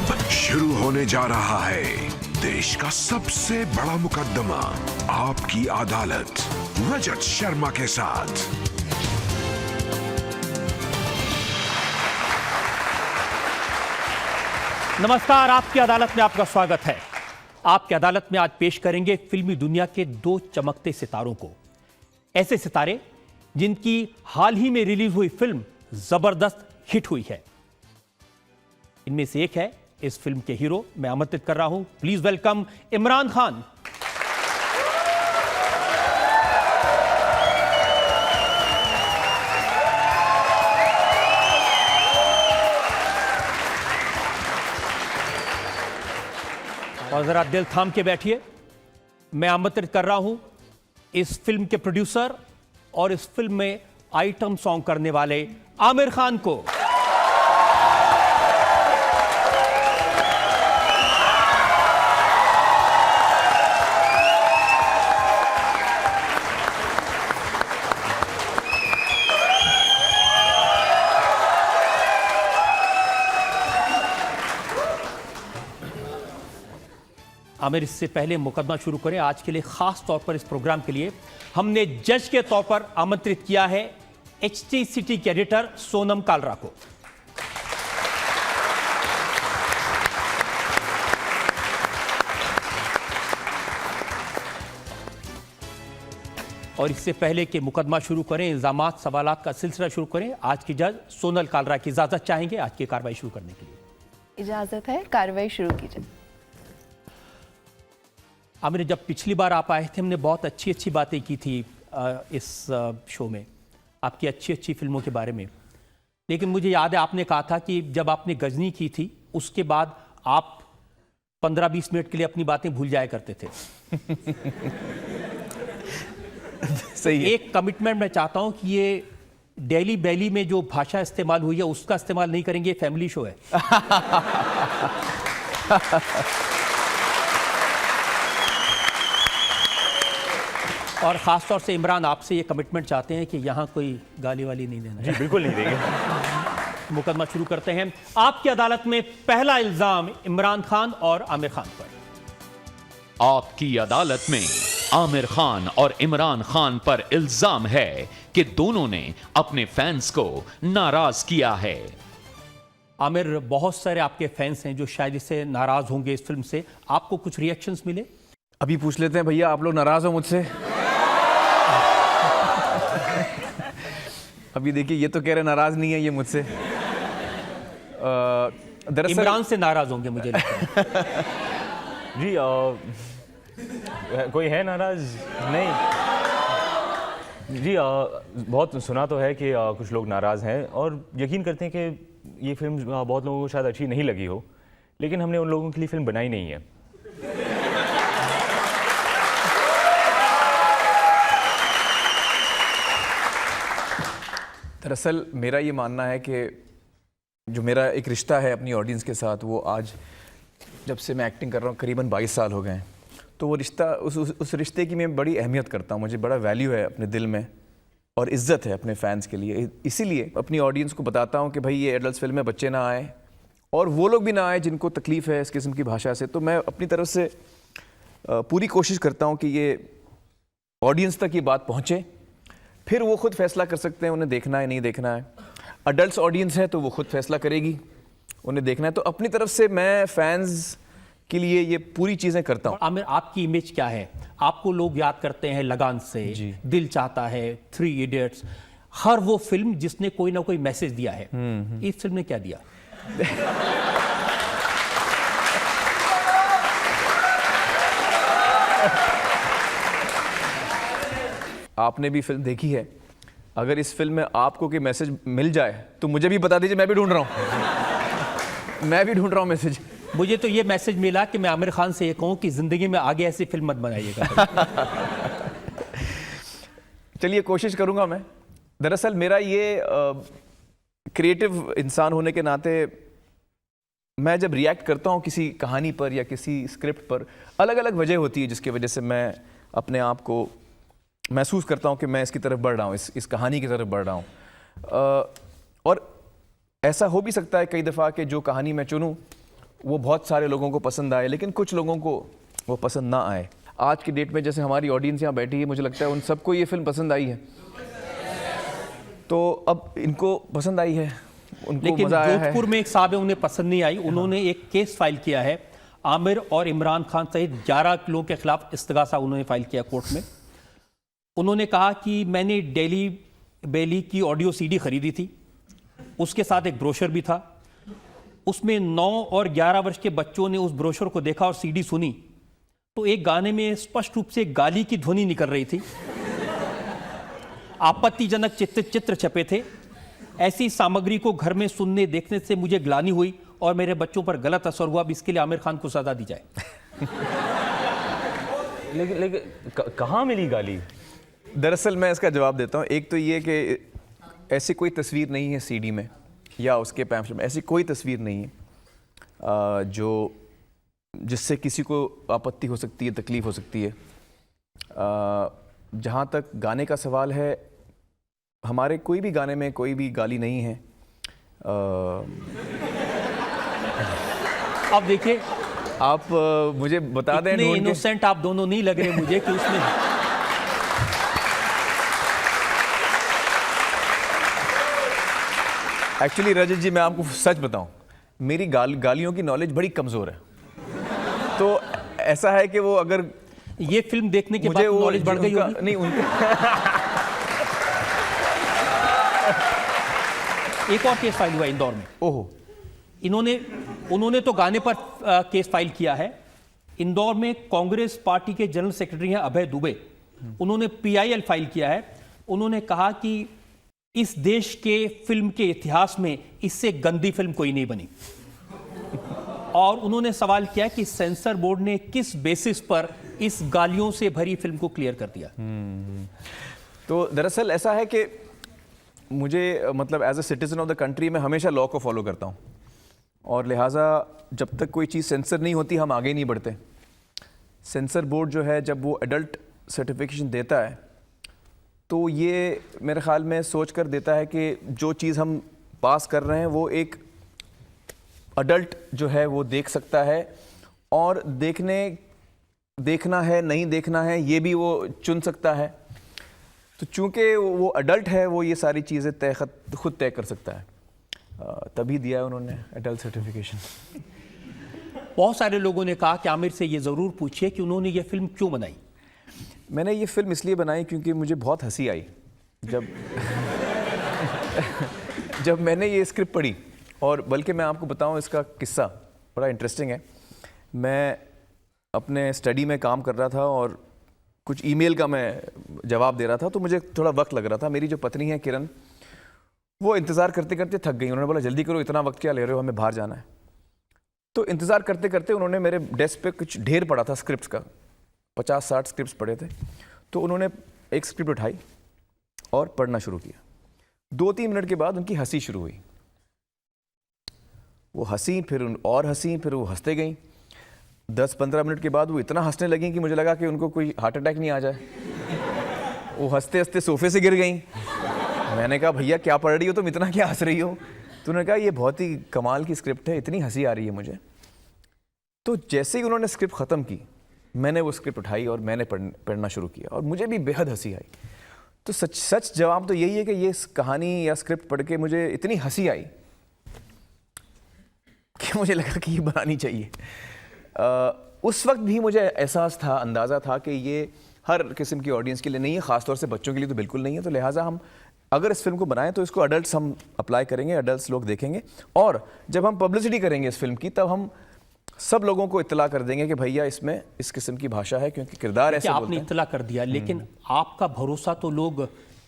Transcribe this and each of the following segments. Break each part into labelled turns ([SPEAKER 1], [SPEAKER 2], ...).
[SPEAKER 1] अब शुरू होने जा रहा है देश का सबसे बड़ा मुकदमा, आपकी अदालत, रजत शर्मा के साथ।
[SPEAKER 2] नमस्कार, आपकी अदालत में आपका स्वागत है। आपकी अदालत में आज पेश करेंगे फिल्मी दुनिया के दो चमकते सितारों को। ऐसे सितारे जिनकी हाल ही में रिलीज हुई फिल्म जबरदस्त हिट हुई है। इनमें से एक है इस फिल्म के हीरो। मैं आमंत्रित कर रहा हूं, प्लीज वेलकम इमरान खान। और जरा दिल थाम के बैठिए। मैं आमंत्रित कर रहा हूं इस फिल्म के प्रोड्यूसर और इस फिल्म में आइटम सॉन्ग करने वाले आमिर खान को। आमिर, इससे पहले मुकदमा शुरू करें, आज के लिए खास तौर पर इस प्रोग्राम के लिए हमने जज के तौर पर आमंत्रित किया है HT सिटी के एडिटर सोनम कालरा को। और इससे पहले कि मुकदमा शुरू करें, इल्जामात सवालात का सिलसिला शुरू करें, आज की जज सोनल कालरा की इजाजत चाहेंगे आज की कार्रवाई शुरू करने के लिए।
[SPEAKER 3] इजाजत है, कार्रवाई शुरू कीजिए।
[SPEAKER 2] आमिर, जब पिछली बार आप आए थे हमने बहुत अच्छी अच्छी बातें की थी इस शो में, आपकी अच्छी अच्छी फिल्मों के बारे में। लेकिन मुझे याद है आपने कहा था कि जब आपने गजनी की थी उसके बाद आप 15-20 मिनट के लिए अपनी बातें भूल जाया करते थे।
[SPEAKER 4] सही है।
[SPEAKER 2] एक कमिटमेंट मैं चाहता हूं कि ये डेली बैली में जो भाषा इस्तेमाल हुई है उसका इस्तेमाल नहीं करेंगे, फैमिली शो है। और खास तौर से इमरान, आपसे ये कमिटमेंट चाहते हैं कि यहाँ कोई गाली वाली नहीं देना।
[SPEAKER 4] जी बिल्कुल नहीं देंगे।
[SPEAKER 2] मुकदमा शुरू करते हैं। आपकी अदालत में पहला इल्जाम इमरान खान और आमिर खान पर।
[SPEAKER 5] आपकी अदालत में आमिर खान और इमरान खान पर इल्जाम है कि दोनों ने अपने फैंस को नाराज किया है।
[SPEAKER 2] आमिर, बहुत सारे आपके फैंस हैं जो शायद इससे नाराज होंगे इस फिल्म से। आपको कुछ रिएक्शंस मिले?
[SPEAKER 4] अभी पूछ लेते हैं भैया, आप लोग नाराज हो मुझसे? अभी देखिए, ये तो कह रहे नाराज नहीं है ये मुझसे। दरअसल
[SPEAKER 2] इमरान से नाराज होंगे मुझे लगता है।
[SPEAKER 6] जी कोई है नाराज? नहीं जी, बहुत सुना तो है कि कुछ लोग नाराज़ हैं और यकीन करते हैं कि ये फिल्म बहुत लोगों को शायद अच्छी नहीं लगी हो, लेकिन हमने उन लोगों के लिए फिल्म बनाई नहीं है।
[SPEAKER 4] दरअसल मेरा ये मानना है कि जो मेरा एक रिश्ता है अपनी ऑडियंस के साथ, वो आज जब से मैं एक्टिंग कर रहा हूँ करीबन 22 साल हो गए हैं, तो वो रिश्ता उस रिश्ते की मैं बड़ी अहमियत करता हूँ। मुझे बड़ा वैल्यू है अपने दिल में और इज़्ज़त है अपने फैंस के लिए। इसीलिए अपनी ऑडियंस को बताता हूँ कि भाई ये एडल्ट फिल्म में बच्चे ना आए और वो लोग भी ना आए जिनको तकलीफ़ है इस किस्म की भाषा से। तो मैं अपनी तरफ से पूरी कोशिश करता हूँ कि ये ऑडियंस तक ये बात पहुँचे, फिर वो खुद फैसला कर सकते हैं उन्हें देखना है नहीं देखना है। अडल्ट ऑडियंस है तो वो खुद फैसला करेगी उन्हें देखना है। तो अपनी तरफ से मैं फैंस के लिए ये पूरी चीज़ें करता हूँ।
[SPEAKER 2] आमिर, आपकी इमेज क्या है? आपको लोग याद करते हैं लगान से, दिल चाहता है, 3 इडियट्स, हर वो फिल्म जिसने कोई ना कोई मैसेज दिया है। इस फिल्म ने क्या दिया?
[SPEAKER 4] आपने भी फिल्म देखी है, अगर इस फिल्म में आपको कोई मैसेज मिल जाए तो मुझे भी बता दीजिए, मैं भी ढूंढ रहा हूँ। मैं भी ढूंढ रहा हूँ मैसेज।
[SPEAKER 2] मुझे तो ये मैसेज मिला कि मैं आमिर खान से ये कहूँ कि जिंदगी में आगे ऐसी फिल्म मत बनाइएगा।
[SPEAKER 4] चलिए कोशिश करूँगा मैं। दरअसल मेरा ये क्रिएटिव इंसान होने के नाते मैं जब रिएक्ट करता हूँ किसी कहानी पर या किसी स्क्रिप्ट पर, अलग अलग वजह होती है जिसकी वजह से मैं अपने आप को महसूस करता हूँ कि मैं इसकी तरफ बढ़ रहा हूँ, इस कहानी की तरफ बढ़ रहा हूँ। और ऐसा हो भी सकता है कई दफ़ा कि जो कहानी मैं चुनूँ वो बहुत सारे लोगों को पसंद आए, लेकिन कुछ लोगों को वो पसंद ना आए। आज की डेट में जैसे हमारी ऑडियंस यहाँ बैठी है, मुझे लगता है उन सबको ये फिल्म पसंद आई है, तो अब इनको पसंद आई है, उनको
[SPEAKER 2] लेकिन
[SPEAKER 4] मजा आया है।
[SPEAKER 2] जोधपुर में एक साहब है, उन्हें पसंद नहीं आई। उन्होंने एक केस फाइल किया है, आमिर और इमरान खान सहित 11 लोगों के खिलाफ इस्तगासा उन्होंने फाइल किया कोर्ट में। उन्होंने कहा कि मैंने डेली बेली की ऑडियो सीडी खरीदी थी, उसके साथ एक ब्रोशर भी था, उसमें 9 और 11 वर्ष के बच्चों ने उस ब्रोशर को देखा और सीडी सुनी तो एक गाने में स्पष्ट रूप से गाली की ध्वनि निकल रही थी। आपत्तिजनक चित्र छपे थे। ऐसी सामग्री को घर में सुनने देखने से मुझे ग्लानि हुई और मेरे बच्चों पर गलत असर हुआ। अब इसके लिए आमिर खान को सजा दी जाए।
[SPEAKER 6] लेकिन कहाँ मिली गाली?
[SPEAKER 4] दरअसल मैं इसका जवाब देता हूँ। एक तो ये कि ऐसी कोई तस्वीर नहीं है सीडी में या उसके पैम्फलेट में, ऐसी कोई तस्वीर नहीं है जो जिससे किसी को आपत्ति हो सकती है, तकलीफ हो सकती है। जहाँ तक गाने का सवाल है, हमारे कोई भी गाने में कोई भी गाली नहीं है।
[SPEAKER 2] अब देखिए,
[SPEAKER 4] आप मुझे बता दें,
[SPEAKER 2] इतने इनोसेंट आप दोनों नहीं लग रहे मुझे कि उसमें
[SPEAKER 4] एक्चुअली रजत जी, मैं आपको सच बताऊं, मेरी गालियों की नॉलेज बड़ी कमज़ोर है। तो ऐसा है कि वो अगर
[SPEAKER 2] ये फिल्म देखने के बाद नॉलेज बढ़ गई होगी।
[SPEAKER 4] नहीं, उनका
[SPEAKER 2] एक और केस फाइल हुआ इंदौर में।
[SPEAKER 4] ओहो,
[SPEAKER 2] उन्होंने तो गाने पर केस फाइल किया है। इंदौर में कांग्रेस पार्टी के जनरल सेक्रेटरी हैं अभय दुबे, उन्होंने PIL फाइल किया है। उन्होंने कहा कि इस देश के फिल्म के इतिहास में इससे गंदी फिल्म कोई नहीं बनी। और उन्होंने सवाल किया कि सेंसर बोर्ड ने किस बेसिस पर इस गालियों से भरी फिल्म को क्लियर कर दिया।
[SPEAKER 4] तो दरअसल ऐसा है कि मुझे मतलब as a citizen of the country मैं हमेशा लॉ को फॉलो करता हूँ, और लिहाजा जब तक कोई चीज़ सेंसर नहीं होती हम आगे नहीं बढ़ते। सेंसर बोर्ड जो है, जब वो एडल्ट सर्टिफिकेशन देता है तो ये मेरे ख्याल में सोच कर देता है कि जो चीज़ हम पास कर रहे हैं वो एक अडल्ट जो है वो देख सकता है, और देखना है नहीं देखना है ये भी वो चुन सकता है। तो चूंकि वो अडल्ट है, वो ये सारी चीज़ें खुद तय कर सकता है, तभी दिया है उन्होंने एडल्ट सर्टिफिकेशन।
[SPEAKER 2] बहुत सारे लोगों ने कहा कि आमिर से ये ज़रूर पूछिए कि उन्होंने ये फिल्म क्यों बनाई।
[SPEAKER 4] मैंने ये फिल्म इसलिए बनाई क्योंकि मुझे बहुत हंसी आई जब मैंने ये स्क्रिप्ट पढ़ी। और बल्कि मैं आपको बताऊं, इसका किस्सा बड़ा इंटरेस्टिंग है। मैं अपने स्टडी में काम कर रहा था और कुछ ईमेल का मैं जवाब दे रहा था, तो मुझे थोड़ा वक्त लग रहा था। मेरी जो पत्नी है किरण, वो इंतज़ार करते करते थक गई। उन्होंने बोला जल्दी करो, इतना वक्त क्या ले रहे हो, हमें बाहर जाना है। तो इंतज़ार करते करते उन्होंने मेरे डेस्क पे कुछ ढेर पड़ा था स्क्रिप्ट का, 50-60 स्क्रिप्ट पड़े थे। तो उन्होंने एक स्क्रिप्ट उठाई और पढ़ना शुरू किया। 2-3 मिनट के बाद उनकी हंसी शुरू हुई। वो हंसी, फिर और हंसी, फिर वो हंसते गई। 10-15 मिनट के बाद वो इतना हंसने लगी कि मुझे लगा कि उनको कोई हार्ट अटैक नहीं आ जाए। वो हंसते हंसते सोफे से गिर गई। मैंने कहा भैया क्या पढ़ रही हो तुम, इतना क्या हंस रही हो? तो उन्होंने कहा ये बहुत ही कमाल की स्क्रिप्ट है, इतनी हंसी आ रही है मुझे। तो जैसे ही उन्होंने स्क्रिप्ट ख़त्म की, मैंने वो स्क्रिप्ट उठाई और मैंने पढ़ना शुरू किया, और मुझे भी बेहद हंसी आई। तो सच जवाब तो यही है कि ये कहानी या स्क्रिप्ट पढ़ के मुझे इतनी हंसी आई कि मुझे लगा कि ये बनानी चाहिए। उस वक्त भी मुझे एहसास था, अंदाज़ा था कि ये हर किस्म की ऑडियंस के लिए नहीं है, ख़ासतौर से बच्चों के लिए तो बिल्कुल नहीं है। तो लिहाजा हम अगर इस फिल्म को बनाएं तो इसको अडल्ट्स हम अप्लाई करेंगे, अडल्ट्स लोग देखेंगे, और जब हम पब्लिसिटी करेंगे इस फिल्म की, तब हम सब लोगों को इत्तला कर देंगे कि भैया इसमें इस किस्म की भाषा है, क्योंकि किरदार ऐसे बोलते
[SPEAKER 2] आपने
[SPEAKER 4] हैं।
[SPEAKER 2] इत्तला कर दिया, लेकिन आपका भरोसा तो लोग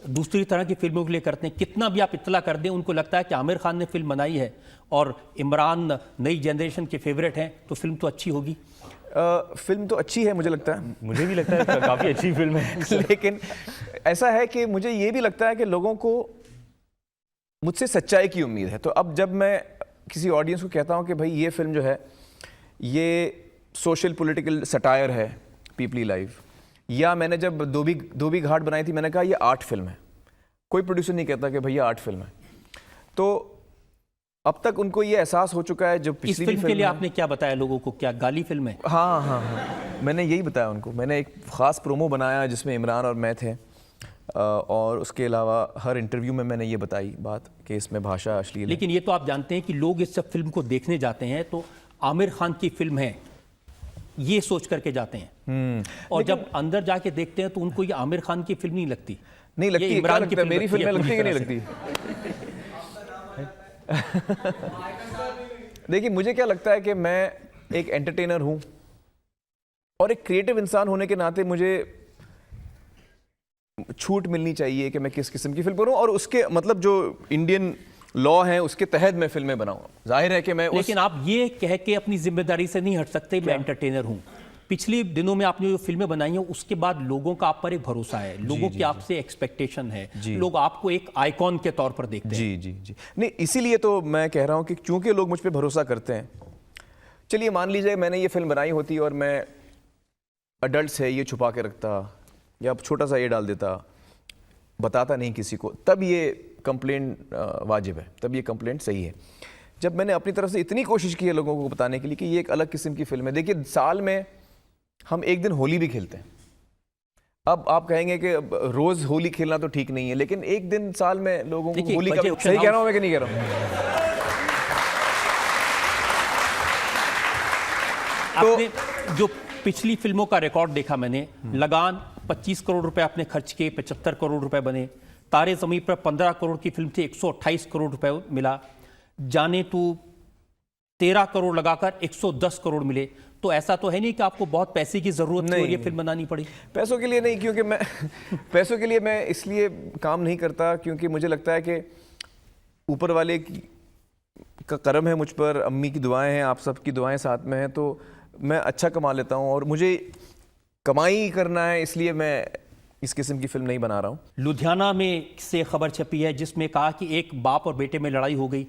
[SPEAKER 2] दूसरी तरह की फिल्मों के लिए करते हैं। कितना भी आप इत्तला कर दें, उनको लगता है कि आमिर खान ने फिल्म बनाई है और इमरान नई जनरेशन के फेवरेट हैं, तो फिल्म तो अच्छी होगी।
[SPEAKER 4] फिल्म तो अच्छी है, मुझे लगता है।
[SPEAKER 6] मुझे भी लगता है काफ़ी अच्छी फिल्म है।
[SPEAKER 4] लेकिन ऐसा है कि मुझे ये भी लगता है कि लोगों को मुझसे सच्चाई की उम्मीद है। तो अब जब मैं किसी ऑडियंस को कहता हूँ कि भाई ये फिल्म जो है ये सोशल पॉलिटिकल सटायर है, पीपली लाइफ, या मैंने जब धोबी घाट बनाई थी, मैंने कहा ये आर्ट फिल्म है। कोई प्रोड्यूसर नहीं कहता कि भैया आर्ट फिल्म है। तो अब तक उनको ये एहसास हो चुका है, जो
[SPEAKER 2] इस
[SPEAKER 4] पिछली
[SPEAKER 2] फिल्म के लिए
[SPEAKER 4] है,
[SPEAKER 2] आपने क्या बताया लोगों को, क्या गाली फिल्म है?
[SPEAKER 4] हाँ, मैंने यही बताया उनको। मैंने एक ख़ास प्रोमो बनाया जिसमें इमरान और मैं थे, और उसके अलावा हर इंटरव्यू में मैंने ये बताई बात कि इसमें भाषा अश्लील है।
[SPEAKER 2] लेकिन ये तो आप जानते हैं कि लोग इस सब फिल्म को देखने जाते हैं तो आमिर खान की फिल्म है ये सोच करके जाते हैं, और जब अंदर जाके देखते हैं तो उनको ये आमिर खान की फिल्म नहीं लगती।
[SPEAKER 4] नहीं लगती,
[SPEAKER 2] ये इमरान की फिल्म
[SPEAKER 4] मेरी
[SPEAKER 2] लगती है
[SPEAKER 4] फिल्में लगती है कि
[SPEAKER 2] पूरी
[SPEAKER 4] नहीं
[SPEAKER 2] तरह
[SPEAKER 4] लगती? देखिए, मुझे क्या लगता है कि मैं एक एंटरटेनर हूं और एक क्रिएटिव इंसान होने के नाते मुझे छूट मिलनी चाहिए कि मैं किस किस्म की फिल्म करूं, और उसके मतलब जो इंडियन लॉ है उसके तहत मैं फिल्में बनाऊं। जाहिर है कि मैं
[SPEAKER 2] लेकिन आप ये कह के अपनी जिम्मेदारी से नहीं हट सकते मैं एंटरटेनर हूं। पिछले दिनों में आपने जो फिल्में बनाई हैं उसके बाद लोगों का आप पर एक भरोसा है, लोगों की आपसे एक्सपेक्टेशन है, लोग आपको एक आइकॉन के तौर पर देखते हैं।
[SPEAKER 4] जी नहीं, इसीलिए तो मैं कह रहा हूं कि चूंकि लोग मुझ पर भरोसा करते हैं। चलिए मान लीजिए मैंने ये फिल्म बनाई होती और मैं अडल्ट है ये छुपा के रखता या छोटा सा ये डाल देता, बताता नहीं किसी को, तब ये कंप्लेंट वाजिब है, तब ये कंप्लेंट सही है। जब मैंने अपनी तरफ से इतनी कोशिश की है लोगों को बताने के लिए कि ये एक अलग किस्म की फिल्म है। देखिए, साल में हम एक दिन होली भी खेलते हैं। अब आप कहेंगे कि रोज होली खेलना तो ठीक नहीं है, लेकिन एक दिन साल में लोगों को होली का, सही कह रहा हूं मैं कि नहीं कह रहा हूं?
[SPEAKER 2] आपने जो पिछली फिल्मों का रिकॉर्ड देखा मैंने, लगान 25 करोड़ रुपए आपने खर्च किए, 75 करोड़ रुपए बने। तारे ज़मीन पर 15 करोड़ की फिल्म थी, 128 करोड़ रुपए मिला। जाने तू 13 करोड़ लगाकर 110 करोड़ मिले। तो ऐसा तो है नहीं कि आपको बहुत पैसे की जरूरत थी और ये फिल्म बनानी पड़ी?
[SPEAKER 4] पैसों के लिए नहीं, क्योंकि मैं पैसों के लिए मैं इसलिए काम नहीं करता क्योंकि मुझे लगता है कि ऊपर वाले का करम है मुझ पर, अम्मी की दुआएं हैं, आप सबकी दुआएं साथ में हैं, तो मैं अच्छा कमा लेता हूं और मुझे कमाई करना है, इसलिए मैं इस किस्म की फिल्म नहीं बना रहा हूं।
[SPEAKER 2] लुधियाना में से खबर छपी है जिसमें कहा कि एक बाप और बेटे में लड़ाई हो गई।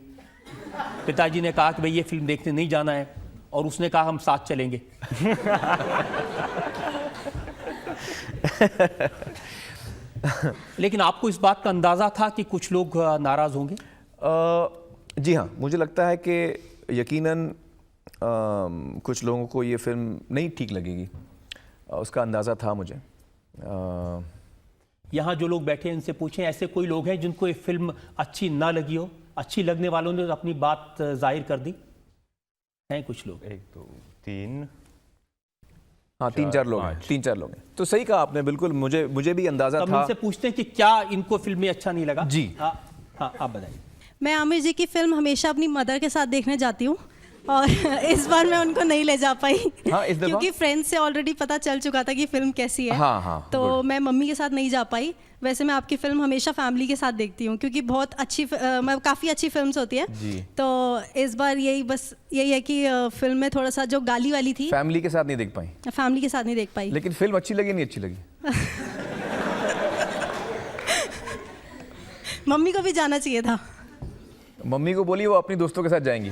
[SPEAKER 2] पिताजी ने कहा कि भाई ये फिल्म देखने नहीं जाना है और उसने कहा हम साथ चलेंगे। लेकिन आपको इस बात का अंदाजा था कि कुछ लोग नाराज होंगे?
[SPEAKER 4] जी हाँ, मुझे लगता है कि यकीनन कुछ लोगों को ये फिल्म नहीं ठीक लगेगी, उसका अंदाज़ा था मुझे।
[SPEAKER 2] यहाँ जो लोग बैठे हैं इनसे पूछें, ऐसे कोई लोग हैं जिनको ये फिल्म अच्छी ना लगी हो? अच्छी लगने वालों ने अपनी बात जाहिर कर दी हैं कुछ लोग?
[SPEAKER 6] 1 2 3
[SPEAKER 4] हाँ, 3-4 लोग हैं, 3-4 लोग हैं। तो सही कहा आपने, बिल्कुल मुझे भी अंदाज़ा था।
[SPEAKER 2] इनसे पूछते हैं कि क्या इनको फिल्म में अच्छा नहीं लगा?
[SPEAKER 4] जी
[SPEAKER 2] हाँ, आप बताइए।
[SPEAKER 7] मैं आमिर जी की फिल्म हमेशा अपनी मदर के साथ देखने जाती हूँ और इस बार मैं उनको नहीं ले जा पाई।
[SPEAKER 4] हाँ, इस दफा
[SPEAKER 7] क्योंकि फ्रेंड्स से ऑलरेडी पता चल चुका था कि फिल्म कैसी है।
[SPEAKER 4] हाँ,
[SPEAKER 7] तो मैं मम्मी के साथ नहीं जा पाई। वैसे मैं आपकी फिल्म हमेशा फैमिली के साथ देखती हूँ क्योंकि बहुत अच्छी काफ़ी अच्छी फिल्म्स होती है। तो इस बार यही है कि फिल्म में थोड़ा सा जो गाली वाली थी,
[SPEAKER 4] फैमिली के साथ नहीं देख पाई।
[SPEAKER 7] फैमिली के साथ नहीं देख पाई।
[SPEAKER 4] लेकिन फिल्म अच्छी लगी नहीं अच्छी लगी?
[SPEAKER 7] मम्मी को भी जाना चाहिए था।
[SPEAKER 4] मम्मी को बोली वो अपनी दोस्तों के साथ जाएंगी।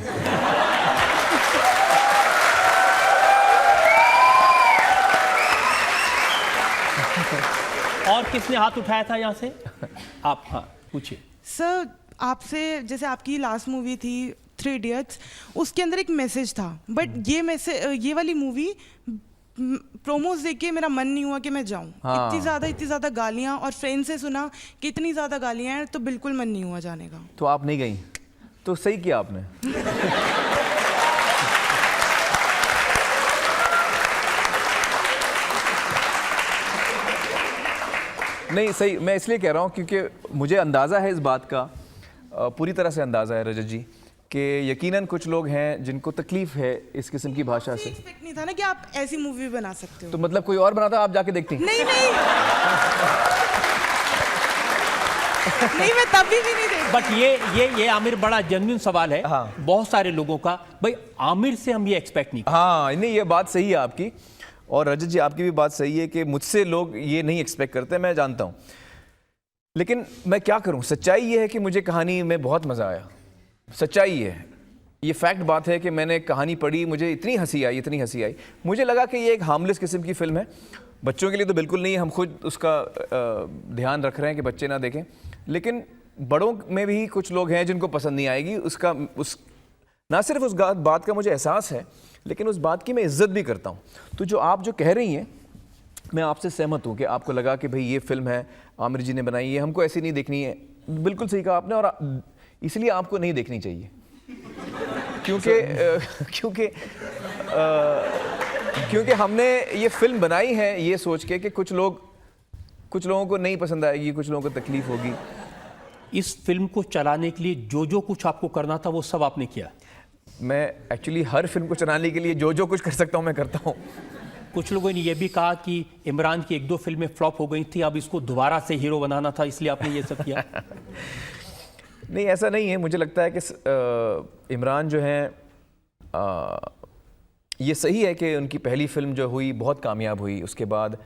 [SPEAKER 2] और किसने हाथ उठाया था यहाँ से? आप, हाँ पूछिए।
[SPEAKER 8] सर, आपसे जैसे आपकी लास्ट मूवी थी 3 इडियट्स, उसके अंदर एक मैसेज था, बट ये वाली मूवी प्रोमोस देख के मेरा मन नहीं हुआ कि मैं जाऊं।
[SPEAKER 4] हाँ।
[SPEAKER 8] इतनी ज़्यादा गालियां, और फ्रेंड से सुना कि इतनी ज़्यादा गालियां हैं, तो बिल्कुल मन नहीं हुआ जाने का।
[SPEAKER 4] तो आप नहीं गई? तो सही किया आपने। नहीं, सही, मैं इसलिए कह रहा हूँ क्योंकि मुझे अंदाज़ा है इस बात का, पूरी तरह से अंदाज़ा है रजत जी, कि यकीनन कुछ लोग हैं जिनको तकलीफ है इस किस्म की भाषा से।
[SPEAKER 8] एक्सपेक्ट नहीं था ना कि आप ऐसी मूवी बना सकते हो।
[SPEAKER 4] तो मतलब कोई और बनाता, आप जाके देखती?
[SPEAKER 8] नहीं नहीं, मैं तभी भी नहीं देखती।
[SPEAKER 2] बट ये आमिर बड़ा जेन्युइन सवाल है।
[SPEAKER 4] हाँ।
[SPEAKER 2] बहुत सारे लोगों का, भाई आमिर से हम ये एक्सपेक्ट नहीं।
[SPEAKER 4] हाँ, नहीं, ये बात सही है आपकी, और रजत जी आपकी भी बात सही है कि मुझसे लोग ये नहीं एक्सपेक्ट करते, मैं जानता हूँ। लेकिन मैं क्या करूँ, सच्चाई ये है कि मुझे कहानी में बहुत मज़ा आया। सच्चाई है, ये फैक्ट बात है कि मैंने कहानी पढ़ी, मुझे इतनी हंसी आई। मुझे लगा कि ये एक हार्मलेस किस्म की फ़िल्म है, बच्चों के लिए तो बिल्कुल नहीं है। हम खुद उसका ध्यान रख रहे हैं कि बच्चे ना देखें, लेकिन बड़ों में भी कुछ लोग हैं जिनको पसंद नहीं आएगी, ना सिर्फ उस बात का मुझे एहसास है, लेकिन उस बात की मैं इज्जत भी करता हूँ। तो जो आप जो कह रही हैं, मैं आपसे सहमत हूँ कि आपको लगा कि भाई ये फिल्म है आमिर जी ने बनाई है, हमको ऐसी नहीं देखनी है, बिल्कुल सही कहा आपने, और इसलिए आपको नहीं देखनी चाहिए क्योंकि हमने ये फिल्म बनाई है ये सोच के कि कुछ लोगों को नहीं पसंद आएगी, कुछ लोगों को तकलीफ होगी।
[SPEAKER 2] इस फिल्म को चलाने के लिए जो कुछ आपको करना था वो सब आपने किया।
[SPEAKER 4] मैं एक्चुअली हर फिल्म को चलाने के लिए जो कुछ कर सकता हूँ मैं करता हूँ।
[SPEAKER 2] कुछ लोगों ने यह भी कहा कि इमरान की 1-2 फिल्में फ्लॉप हो गई थी, अब इसको दोबारा से हीरो बनाना था, इसलिए आपने ये सब किया।
[SPEAKER 4] नहीं, ऐसा नहीं है। मुझे लगता है कि इमरान जो हैं, ये सही है कि उनकी पहली फिल्म जो हुई बहुत कामयाब हुई, उसके बाद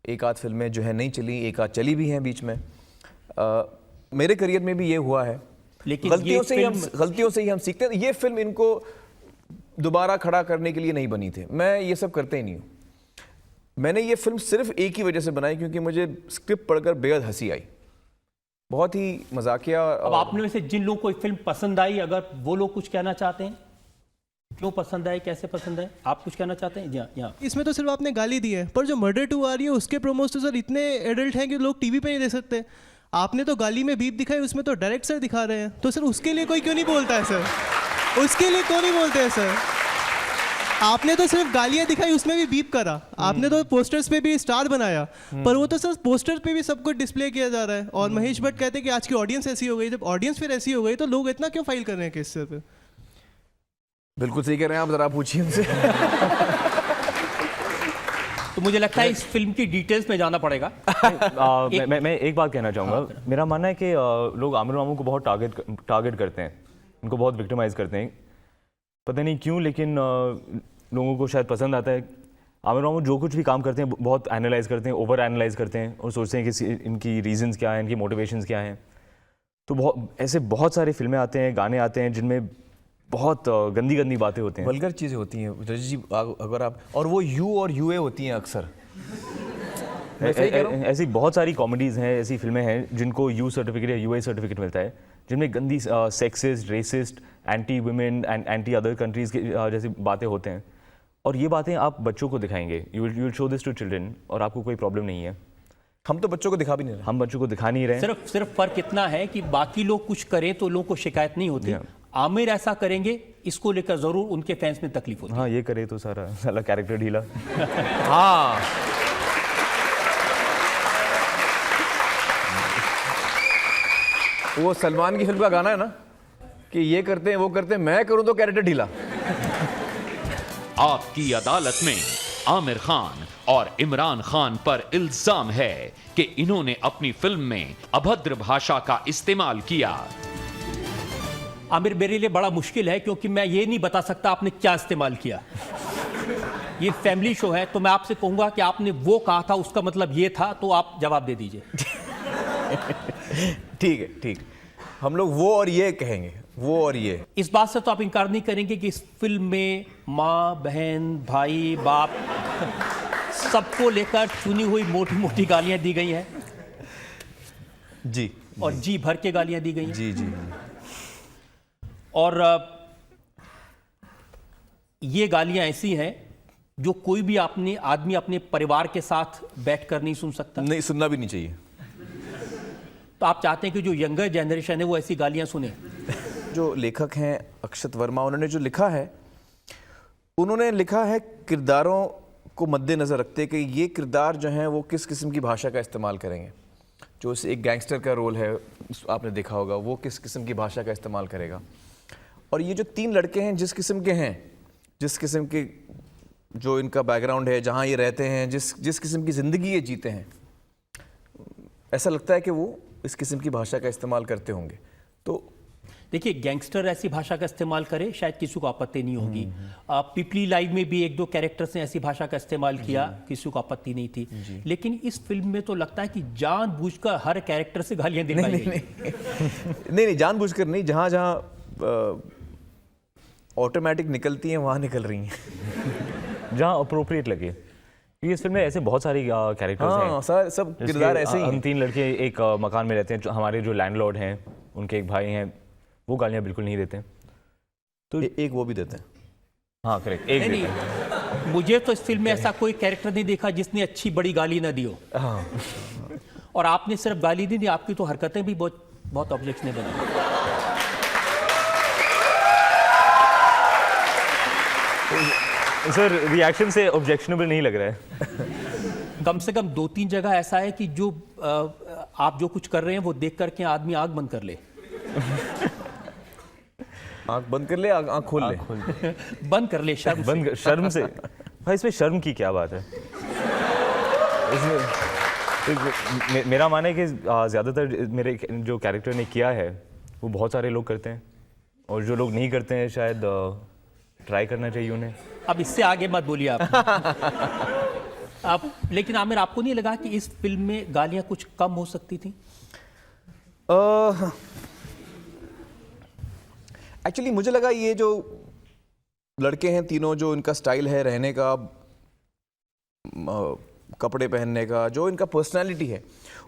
[SPEAKER 4] एक आध फिल्में जो है नहीं चली, एक आध चली भी हैं बीच में। मेरे करियर में भी ये हुआ है,
[SPEAKER 2] लेकिन
[SPEAKER 4] गलतियों से ही हम सीखते हैं। ये फिल्म इनको दोबारा खड़ा करने के लिए नहीं बनी थी, मैं ये सब करते ही नहीं हूँ। मैंने ये फिल्म सिर्फ एक ही वजह से बनाई क्योंकि मुझे स्क्रिप्ट पढ़कर बेहद हंसी आई, बहुत ही मजाकिया।
[SPEAKER 2] अब आपने में से जिन लोगों को फिल्म पसंद आई, अगर वो लोग कुछ कहना चाहते हैं, क्यों पसंद आए, कैसे पसंद आए, आप कुछ कहना चाहते हैं? यहाँ
[SPEAKER 9] इसमें तो सिर्फ आपने गाली दी है, पर जो मर्डर 2 आ रही है उसके प्रोमोस तो सर इतने एडल्ट हैं कि लोग टीवी पे नहीं देख सकते। आपने तो गाली में बीप दिखाई, उसमें तो डायरेक्ट सर दिखा रहे हैं, तो सर उसके लिए कोई क्यों नहीं बोलता है सर? उसके लिए क्यों नहीं बोलते हैं सर? आपने तो सिर्फ गालियां दिखाई, उसमें भी बीप करा। आपने तो पोस्टर्स पे भी स्टार बनाया, पर वो तो सर पोस्टर पे भी सब कुछ डिस्प्ले किया जा रहा है। और महेश भट्ट कहते हैं कि आज की ऑडियंस ऐसी हो गई। जब ऑडियंस फिर ऐसी हो गई तो लोग इतना क्यों फाइल कर रहे हैं केस सर पे?
[SPEAKER 4] बिल्कुल सही कह रहे हैं आप, जरा पूछिए उनसे।
[SPEAKER 2] तो मुझे लगता है इस फिल्म की डिटेल्स में जाना पड़ेगा।
[SPEAKER 6] मैं एक बात कहना चाहूँगा। मेरा मानना है कि लोग आमिर मामू को बहुत टारगेट करते हैं, उनको बहुत विक्टिमाइज करते हैं, पता नहीं क्यों, लेकिन लोगों को शायद पसंद आता है। आमिर मामू जो कुछ भी काम करते हैं बहुत एनालाइज करते हैं, ओवर एनालाइज करते हैं और सोचते हैं कि इनकी रीजंस क्या हैं, इनकी मोटिवेशंस क्या हैं। तो ऐसे बहुत सारी फिल्में आते हैं, गाने आते हैं जिनमें बहुत गंदी बातें होती हैं,
[SPEAKER 4] वल्गर चीज़ें होती हैं जी। अगर आप, और वो यू और यूए होती हैं अक्सर।
[SPEAKER 6] ऐसी बहुत सारी कॉमेडीज़ हैं, ऐसी फिल्में हैं जिनको यू सर्टिफिकेट या यूए सर्टिफिकेट मिलता है, जिनमें गंदी sexist, racist, anti women and anti other countries की जैसी बातें होते हैं। और ये बातें आप बच्चों को दिखाएंगे, you will show this to children, और आपको कोई प्रॉब्लम नहीं है।
[SPEAKER 4] हम तो बच्चों को दिखा भी नहीं रहे।
[SPEAKER 6] हम बच्चों को दिखा नहीं रहे।
[SPEAKER 2] सिर्फ फर्क इतना है कि बाकी लोग कुछ करें तो लोगों को शिकायत नहीं होती, आमिर ऐसा करेंगे इसको लेकर जरूर उनके फैंस में तकलीफ होती है।
[SPEAKER 6] हाँ, ये करे तो सारा कैरेक्टर ढीला।
[SPEAKER 4] हाँ, वो सलमान की फिल्म का गाना है ना कि ये करते हैं वो करते हैं, मैं करूं तो कैरेक्टर ढीला।
[SPEAKER 5] आपकी अदालत में आमिर खान और इमरान खान पर इल्जाम है कि इन्होंने अपनी फिल्म में अभद्र भाषा का इस्तेमाल किया।
[SPEAKER 2] आमिर, मेरे लिए बड़ा मुश्किल है क्योंकि मैं ये नहीं बता सकता आपने क्या इस्तेमाल किया। ये फैमिली शो है, तो मैं आपसे कहूंगा कि आपने वो कहा था उसका मतलब ये था, तो आप जवाब दे दीजिए।
[SPEAKER 4] ठीक है, ठीक, हम लोग वो और ये कहेंगे, वो और ये।
[SPEAKER 2] इस बात से तो आप इनकार नहीं करेंगे कि इस फिल्म में माँ, बहन, भाई, बाप सबको लेकर चुनी हुई मोटी मोटी गालियां दी गई हैं।
[SPEAKER 4] जी,
[SPEAKER 2] और जी भर के गालियां दी गई हैं।
[SPEAKER 4] जी जी।
[SPEAKER 2] और ये गालियां ऐसी हैं जो कोई भी आदमी अपने परिवार के साथ बैठकर नहीं सुन सकता।
[SPEAKER 4] नहीं, सुनना भी नहीं चाहिए।
[SPEAKER 2] तो आप चाहते हैं कि जो यंगर जनरेशन है वो ऐसी गालियां सुने?
[SPEAKER 4] जो लेखक हैं अक्षत वर्मा, उन्होंने जो लिखा है, उन्होंने लिखा है किरदारों को मद्देनज़र रखते कि ये किरदार जो हैं वो किस किस्म की भाषा का इस्तेमाल करेंगे। जो एक गैंगस्टर का रोल है, आपने देखा होगा, वो किस किस्म की भाषा का इस्तेमाल करेगा। और ये जो 3 लड़के हैं, जिस किस्म के हैं, जिस किस्म के जो इनका बैकग्राउंड है, जहाँ ये रहते हैं, जिस किस्म की ज़िंदगी ये जीते हैं, ऐसा लगता है कि वो इस किस्म की भाषा का इस्तेमाल करते होंगे। तो
[SPEAKER 2] देखिए, गैंगस्टर ऐसी भाषा का इस्तेमाल करे शायद किसी को आपत्ति नहीं होगी। पिपली लाइव में भी 1-2 कैरेक्टर्स ने ऐसी भाषा का इस्तेमाल किया, किसी को आपत्ति नहीं थी। लेकिन इस फिल्म में तो लगता है कि जानबूझकर हर कैरेक्टर से गालियां दिलवाई गई।
[SPEAKER 4] नहीं, जानबूझकर नहीं, जहाँ ऑटोमेटिक निकलती हैं वहाँ निकल रही हैं।
[SPEAKER 6] जहाँ अप्रोप्रिएट लगे। क्योंकि इस फिल्म में ऐसे बहुत सारी कैरेक्टर्स
[SPEAKER 4] हाँ
[SPEAKER 6] हैं।
[SPEAKER 4] सब
[SPEAKER 6] जिसके,
[SPEAKER 4] किरदार ऐसे ही
[SPEAKER 6] हम
[SPEAKER 4] हैं।
[SPEAKER 6] 3 लड़के एक मकान में रहते हैं। हमारे जो लैंडलॉर्ड हैं उनके एक भाई हैं, वो गालियाँ बिल्कुल नहीं देते। तो
[SPEAKER 4] एक वो भी देते हैं।
[SPEAKER 6] हाँ करेक्ट, एक
[SPEAKER 2] नहीं,
[SPEAKER 6] देते हैं।
[SPEAKER 2] नहीं, मुझे तो इस फिल्म में ऐसा कोई कैरेक्टर नहीं देखा जिसने अच्छी बड़ी गाली ना दी हो।
[SPEAKER 4] हाँ
[SPEAKER 2] और आपने सिर्फ गाली नहीं दी, आपकी तो हरकतें भी बहुत ऑब्जेक्शनेबल हैं।
[SPEAKER 6] सर रिएक्शन से ऑब्जेक्शनेबल नहीं लग रहा है।
[SPEAKER 2] कम से कम 2-3 जगह ऐसा है कि जो आप जो कुछ कर रहे हैं वो देख करके आदमी आंख बंद कर ले।
[SPEAKER 4] आंख बंद कर ले, आंख खोल ले।
[SPEAKER 2] बंद कर ले,
[SPEAKER 6] शर्म से। भाई इसमें शर्म की क्या बात है? मेरा मानना है कि ज़्यादातर मेरे जो कैरेक्टर ने किया है वो बहुत सारे लोग करते हैं, और जो लोग नहीं करते हैं शायद ट्राई करना चाहिए उन्हें।
[SPEAKER 2] अब इससे आगे मत बोलिए आप। लेकिन आमिर, आपको नहीं लगा कि इस फिल्म में गालियां कुछ कम हो सकती थी?
[SPEAKER 4] एक्चुअली मुझे लगा ये जो लड़के हैं तीनों, जो इनका स्टाइल है रहने का, कपड़े पहनने का, जो इनका पर्सनालिटी है,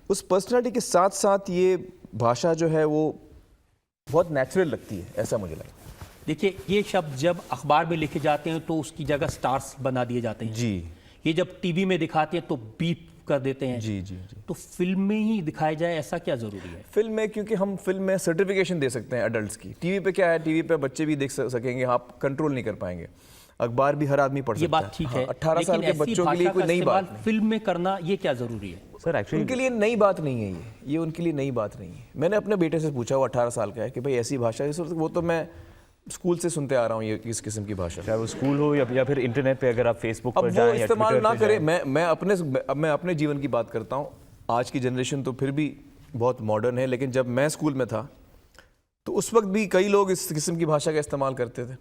[SPEAKER 4] उस पर्सनालिटी के साथ साथ ये भाषा जो है वो बहुत नेचुरल लगती है, ऐसा मुझे लगा।
[SPEAKER 2] देखिए, ये शब्द जब अखबार में लिखे जाते हैं तो उसकी जगह स्टार्स बना दिए जाते हैं।
[SPEAKER 4] जी।
[SPEAKER 2] ये जब टीवी में दिखाते हैं तो बीप कर देते हैं।
[SPEAKER 4] जी जी जी।
[SPEAKER 2] तो फिल्म में ही दिखाया जाए, ऐसा क्या जरूरी है?
[SPEAKER 4] फिल्म में, क्योंकि हम फिल्म में सर्टिफिकेशन दे सकते हैं अडल्ट्स की। टीवी पे क्या है, टीवी पे बच्चे भी देख सकेंगे, आप कंट्रोल नहीं कर पाएंगे। अखबार भी हर आदमी पढ़ सकता है।
[SPEAKER 2] ये बात ठीक है।
[SPEAKER 4] 18 साल के बच्चों के लिए कोई नई बात नहीं।
[SPEAKER 2] फिल्म में करना ये क्या जरूरी है?
[SPEAKER 6] सर एक्चुअली
[SPEAKER 4] उनके लिए नई बात नहीं है ये उनके लिए नई बात नहीं है। मैंने अपने बेटे से पूछा, वो 18 साल का है, कि भाई ऐसी भाषा है, वो तो मैं स्कूल से सुनते आ रहा हूँ, ये किस किस्म की भाषा,
[SPEAKER 6] चाहे वो स्कूल हो या फिर इंटरनेट पे अगर आप फेसबुक पर
[SPEAKER 4] अब वो
[SPEAKER 6] जाएं या
[SPEAKER 4] इस्तेमाल
[SPEAKER 6] ट्विटर
[SPEAKER 4] ना
[SPEAKER 6] पे
[SPEAKER 4] करे।
[SPEAKER 6] जाएं।
[SPEAKER 4] मैं अपने जीवन की बात करता हूँ। आज की जनरेशन तो फिर भी बहुत मॉडर्न है, लेकिन जब मैं स्कूल में था तो उस वक्त भी कई लोग इस किस्म की भाषा का इस्तेमाल करते थे।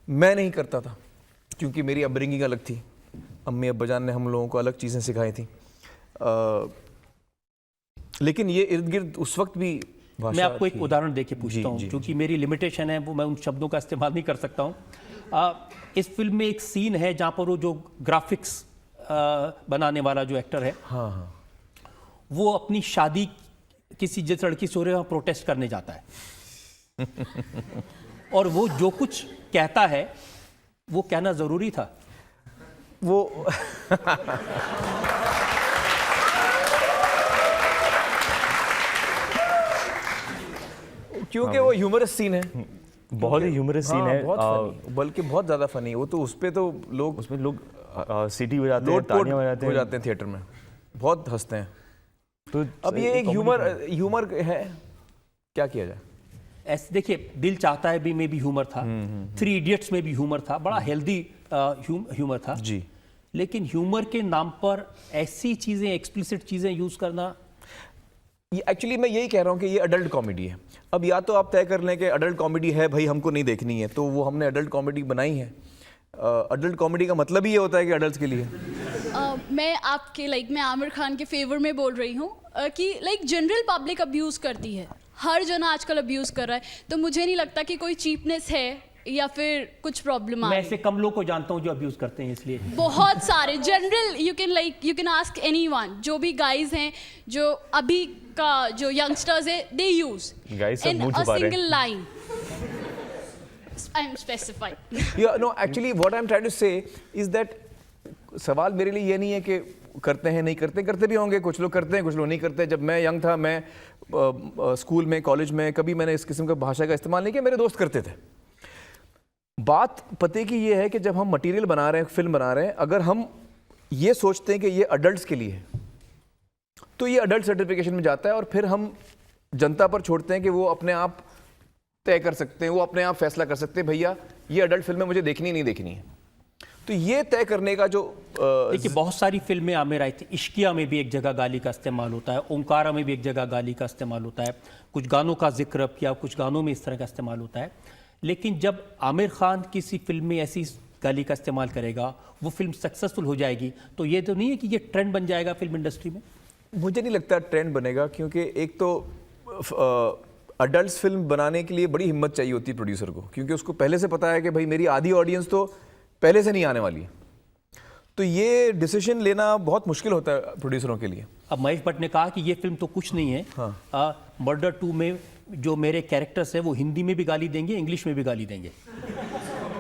[SPEAKER 4] मैं नहीं करता था, क्योंकि मेरी अपब्रिंगिंग अलग थी। अम्मी अब्बाजान ने हम लोगों को अलग चीज़ें सिखाई थी। लेकिन ये इर्द गिर्द उस वक्त भी
[SPEAKER 2] मैं आपको एक उदाहरण देके पूछता हूँ, क्योंकि मेरी लिमिटेशन है, वो मैं उन शब्दों का इस्तेमाल नहीं कर सकता हूँ। इस फिल्म में एक सीन है जहाँ पर वो जो ग्राफिक्स बनाने वाला जो एक्टर है,
[SPEAKER 4] हाँ हाँ,
[SPEAKER 2] वो अपनी शादी किसी जिस लड़की से हो रही है वहाँ प्रोटेस्ट करने जाता है। और वो जो कुछ कहता है वो कहना जरूरी था?
[SPEAKER 4] वो क्योंकि वो ह्यूमरस सीन है,
[SPEAKER 6] बहुत ही ह्यूमरस सीन है,
[SPEAKER 4] बहुत funny, बल्कि बहुत ज़्यादा फनी है वो तो। उस पे तो लोग
[SPEAKER 6] उसमें लोग सीटी बजाते हैं, तालियां बजाते
[SPEAKER 4] हो
[SPEAKER 6] हैं,
[SPEAKER 4] जाते हैं थिएटर में, बहुत हंसते हैं।
[SPEAKER 6] तो
[SPEAKER 4] अब ये एक ह्यूमर है, क्या किया जाए।
[SPEAKER 2] ऐसे देखिए, दिल चाहता है भी में भी ह्यूमर था, 3 इडियट्स में भी ह्यूमर था, बड़ा हेल्दी ह्यूमर था
[SPEAKER 4] जी।
[SPEAKER 2] लेकिन ह्यूमर के नाम पर ऐसी चीजें, एक्सप्लिसिट चीजें यूज करना,
[SPEAKER 4] एक्चुअली मैं यही कह रहा हूँ कि ये अडल्ट कॉमेडी है। अब या तो आप तय कर लें कि अडल्ट कॉमेडी है भाई, हमको नहीं देखनी है, तो वो हमने अडल्ट कॉमेडी बनाई है। अडल्ट कॉमेडी का मतलब ही ये होता है कि अडल्ट्स के लिए।
[SPEAKER 10] मैं आपके मैं आमिर खान के फेवर में बोल रही हूँ कि जनरल पब्लिक अब्यूज़ करती है, हर जना आजकल अब्यूज़ कर रहा है, तो मुझे नहीं लगता कि कोई चीपनेस है या फिर कुछ प्रॉब्लम
[SPEAKER 2] मैं ऐसे कम लोग को जानता हूँ जो अब्यूज करते हैं, इसलिए
[SPEAKER 10] बहुत सारे general you can ask anyone, जो भी गाइज हैं, जो अभी का जो यंगस्टर्स है, they use in a single line. I am specified.
[SPEAKER 4] Yeah no, actually what I am trying to say is that, सवाल मेरे लिए ये नहीं है कि करते हैं नहीं करते, करते भी होंगे, कुछ लोग करते हैं कुछ लोग नहीं करते। जब मैं यंग था, मैं स्कूल में, कॉलेज में कभी मैंने इस किस्म का भाषा का इस्तेमाल नहीं किया, मेरे दोस्त करते थे। बात पते की ये है कि जब हम मटेरियल बना रहे हैं, फिल्म बना रहे हैं, अगर हम ये सोचते हैं कि ये अडल्ट्स के लिए है, तो ये अडल्ट सर्टिफिकेशन में जाता है, और फिर हम जनता पर छोड़ते हैं कि वो अपने आप तय कर सकते हैं, वो अपने आप फैसला कर सकते हैं, भैया ये अडल्ट फिल्म है, मुझे देखनी नहीं देखनी है। तो ये तय करने का जो
[SPEAKER 2] देखिए, बहुत सारी फिल्में आमिर आई थी। इश्किया में भी एक जगह गाली का इस्तेमाल होता है, ओंकारा में भी एक जगह गाली का इस्तेमाल होता है, कुछ गानों का जिक्र किया, कुछ गानों में इस तरह का इस्तेमाल होता है। लेकिन जब आमिर खान किसी फिल्म में ऐसी गाली का इस्तेमाल करेगा, वो फिल्म सक्सेसफुल हो जाएगी, तो ये तो नहीं है कि ये ट्रेंड बन जाएगा फिल्म इंडस्ट्री में?
[SPEAKER 4] मुझे नहीं लगता ट्रेंड बनेगा, क्योंकि एक तो अडल्ट्स फिल्म बनाने के लिए बड़ी हिम्मत चाहिए होती है प्रोड्यूसर को, क्योंकि उसको पहले से पता है कि भाई मेरी आधी ऑडियंस तो पहले से नहीं आने वाली है। तो ये डिसीजन लेना बहुत मुश्किल होता है प्रोड्यूसरों के लिए।
[SPEAKER 2] अब महेश भट्ट ने कहा कि ये फिल्म तो कुछ नहीं है।
[SPEAKER 4] हाँ।
[SPEAKER 2] मर्डर 2 में जो मेरे कैरेक्टर्स हैं वो हिंदी में भी गाली देंगे, इंग्लिश में भी गाली देंगे।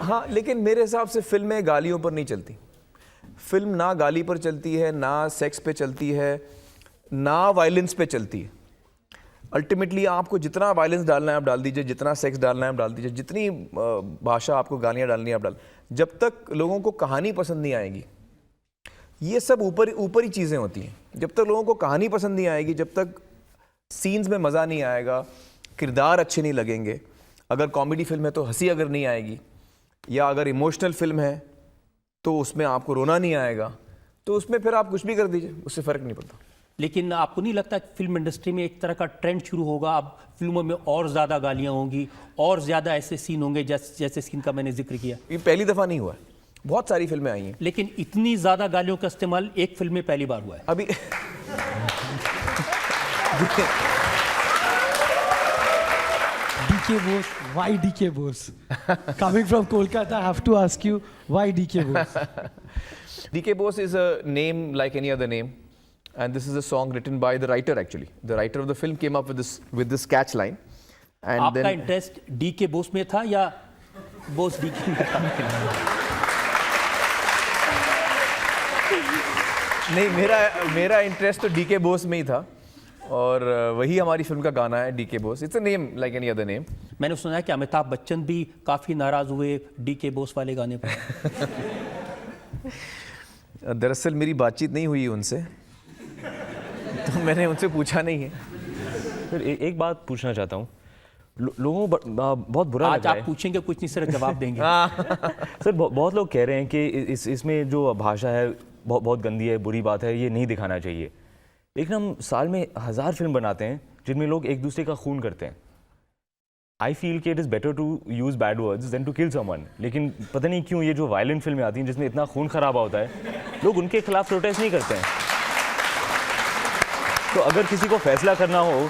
[SPEAKER 4] हाँ, लेकिन मेरे हिसाब से फिल्में गालियों पर नहीं चलती। फिल्म ना गाली पर चलती है, ना सेक्स पे चलती है, ना वायलेंस पे चलती है। अल्टीमेटली आपको जितना वायलेंस डालना है आप डाल दीजिए, जितना सेक्स डालना है आप डाल दीजिए, जितनी भाषा आपको गालियाँ डालनी है आप डाल। जब तक लोगों को कहानी पसंद नहीं आएगी, ये सब ऊपरी चीज़ें होती हैं। जब तक लोगों को कहानी पसंद नहीं आएगी, जब तक सीन्स में मज़ा नहीं आएगा, किरदार अच्छे नहीं लगेंगे, अगर कॉमेडी फिल्म है तो हंसी अगर नहीं आएगी, या अगर इमोशनल फिल्म है तो उसमें आपको रोना नहीं आएगा, तो उसमें फिर आप कुछ भी कर दीजिए, उससे फ़र्क नहीं पड़ता।
[SPEAKER 2] लेकिन आपको नहीं लगता कि फिल्म इंडस्ट्री में एक तरह का ट्रेंड शुरू होगा, अब फिल्मों में और ज़्यादा गालियाँ होंगी, और ज़्यादा ऐसे सीन होंगे जैसे सीन का मैंने जिक्र किया?
[SPEAKER 4] ये पहली दफ़ा नहीं हुआ है, बहुत सारी फिल्में आई हैं।
[SPEAKER 2] लेकिन इतनी ज़्यादा गालियों का इस्तेमाल एक फिल्म में पहली बार हुआ है
[SPEAKER 4] अभी।
[SPEAKER 11] DK Bose, why DK Bose? Coming from Kolkata, I have to ask you, why DK Bose?
[SPEAKER 4] DK Bose is a name like any other name, and this is a song written by the writer actually. The writer of the film came up with this catch line. And
[SPEAKER 2] आपका interest DK Bose में था या Bose DK में था?
[SPEAKER 4] नहीं, मेरा interest तो DK Bose में ही था, और वही हमारी फिल्म का गाना है DK Bose. It's a name like any other name.
[SPEAKER 2] मैंने सुना है कि अमिताभ बच्चन भी काफ़ी नाराज़ हुए DK Bose वाले गाने पर।
[SPEAKER 4] दरअसल मेरी बातचीत नहीं हुई उनसे, तो मैंने उनसे पूछा नहीं है।
[SPEAKER 6] फिर एक बात पूछना चाहता हूँ, लोगों को बहुत बुरा
[SPEAKER 2] आज
[SPEAKER 6] लग रहा
[SPEAKER 2] आप
[SPEAKER 6] है।
[SPEAKER 2] पूछेंगे कुछ नहीं, सिर्फ जवाब देंगे।
[SPEAKER 6] सर बहुत लोग कह रहे हैं कि इसमें जो भाषा है बहुत गंदी है, बुरी बात है, ये नहीं दिखाना चाहिए। लेकिन हम साल में 1000 फिल्म बनाते हैं जिनमें लोग एक दूसरे का खून करते हैं। आई फील कि it is better to use bad words than to kill someone. लेकिन पता नहीं क्यों ये जो वायलेंट फिल्में आती हैं जिसमें इतना खून खराबा होता है, लोग उनके खिलाफ प्रोटेस्ट नहीं करते हैं। तो अगर किसी को फैसला करना हो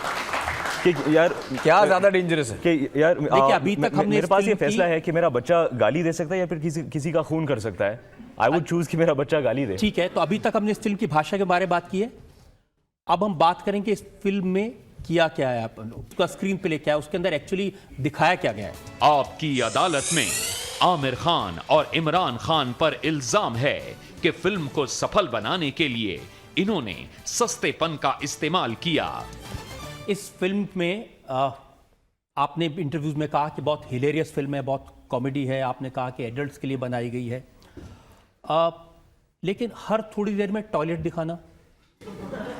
[SPEAKER 6] कि यार
[SPEAKER 4] क्या ज़्यादा डेंजरस है
[SPEAKER 6] कि यार
[SPEAKER 2] अभी तक हमने
[SPEAKER 6] मेरे पास ये फैसला है कि मेरा बच्चा गाली दे सकता है या फिर किसी का खून कर सकता है, आई वुड चूज कि मेरा बच्चा गाली दे।
[SPEAKER 2] ठीक है, तो अभी तक हमने इस फिल्म की भाषा के बारे में बात की है। अब हम बात करेंगे इस फिल्म में किया क्या है, उसका स्क्रीन प्ले क्या है, उसके अंदर एक्चुअली दिखाया क्या गया है।
[SPEAKER 5] आपकी अदालत में आमिर खान और इमरान खान पर इल्जाम है कि फिल्म को सफल बनाने के लिए इन्होंने सस्तेपन का इस्तेमाल किया।
[SPEAKER 2] इस फिल्म में आपने इंटरव्यूज में कहा कि बहुत हिलेरियस फिल्म है, बहुत कॉमेडी है, आपने कहा कि एडल्ट्स के लिए बनाई गई है, लेकिन हर थोड़ी देर में टॉयलेट दिखाना,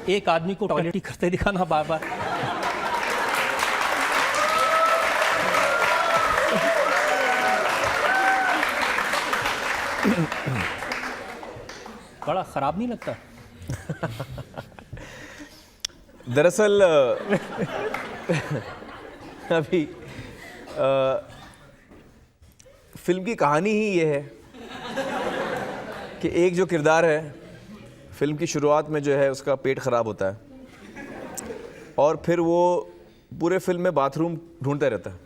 [SPEAKER 2] एक आदमी को टॉयलेट ही करते दिखाना बार बार, बड़ा खराब नहीं लगता?
[SPEAKER 4] दरअसल अभी फिल्म की कहानी ही ये है कि एक जो किरदार है फिल्म की शुरुआत में जो है उसका पेट ख़राब होता है, और फिर वो पूरे फिल्म में बाथरूम ढूंढता रहता है।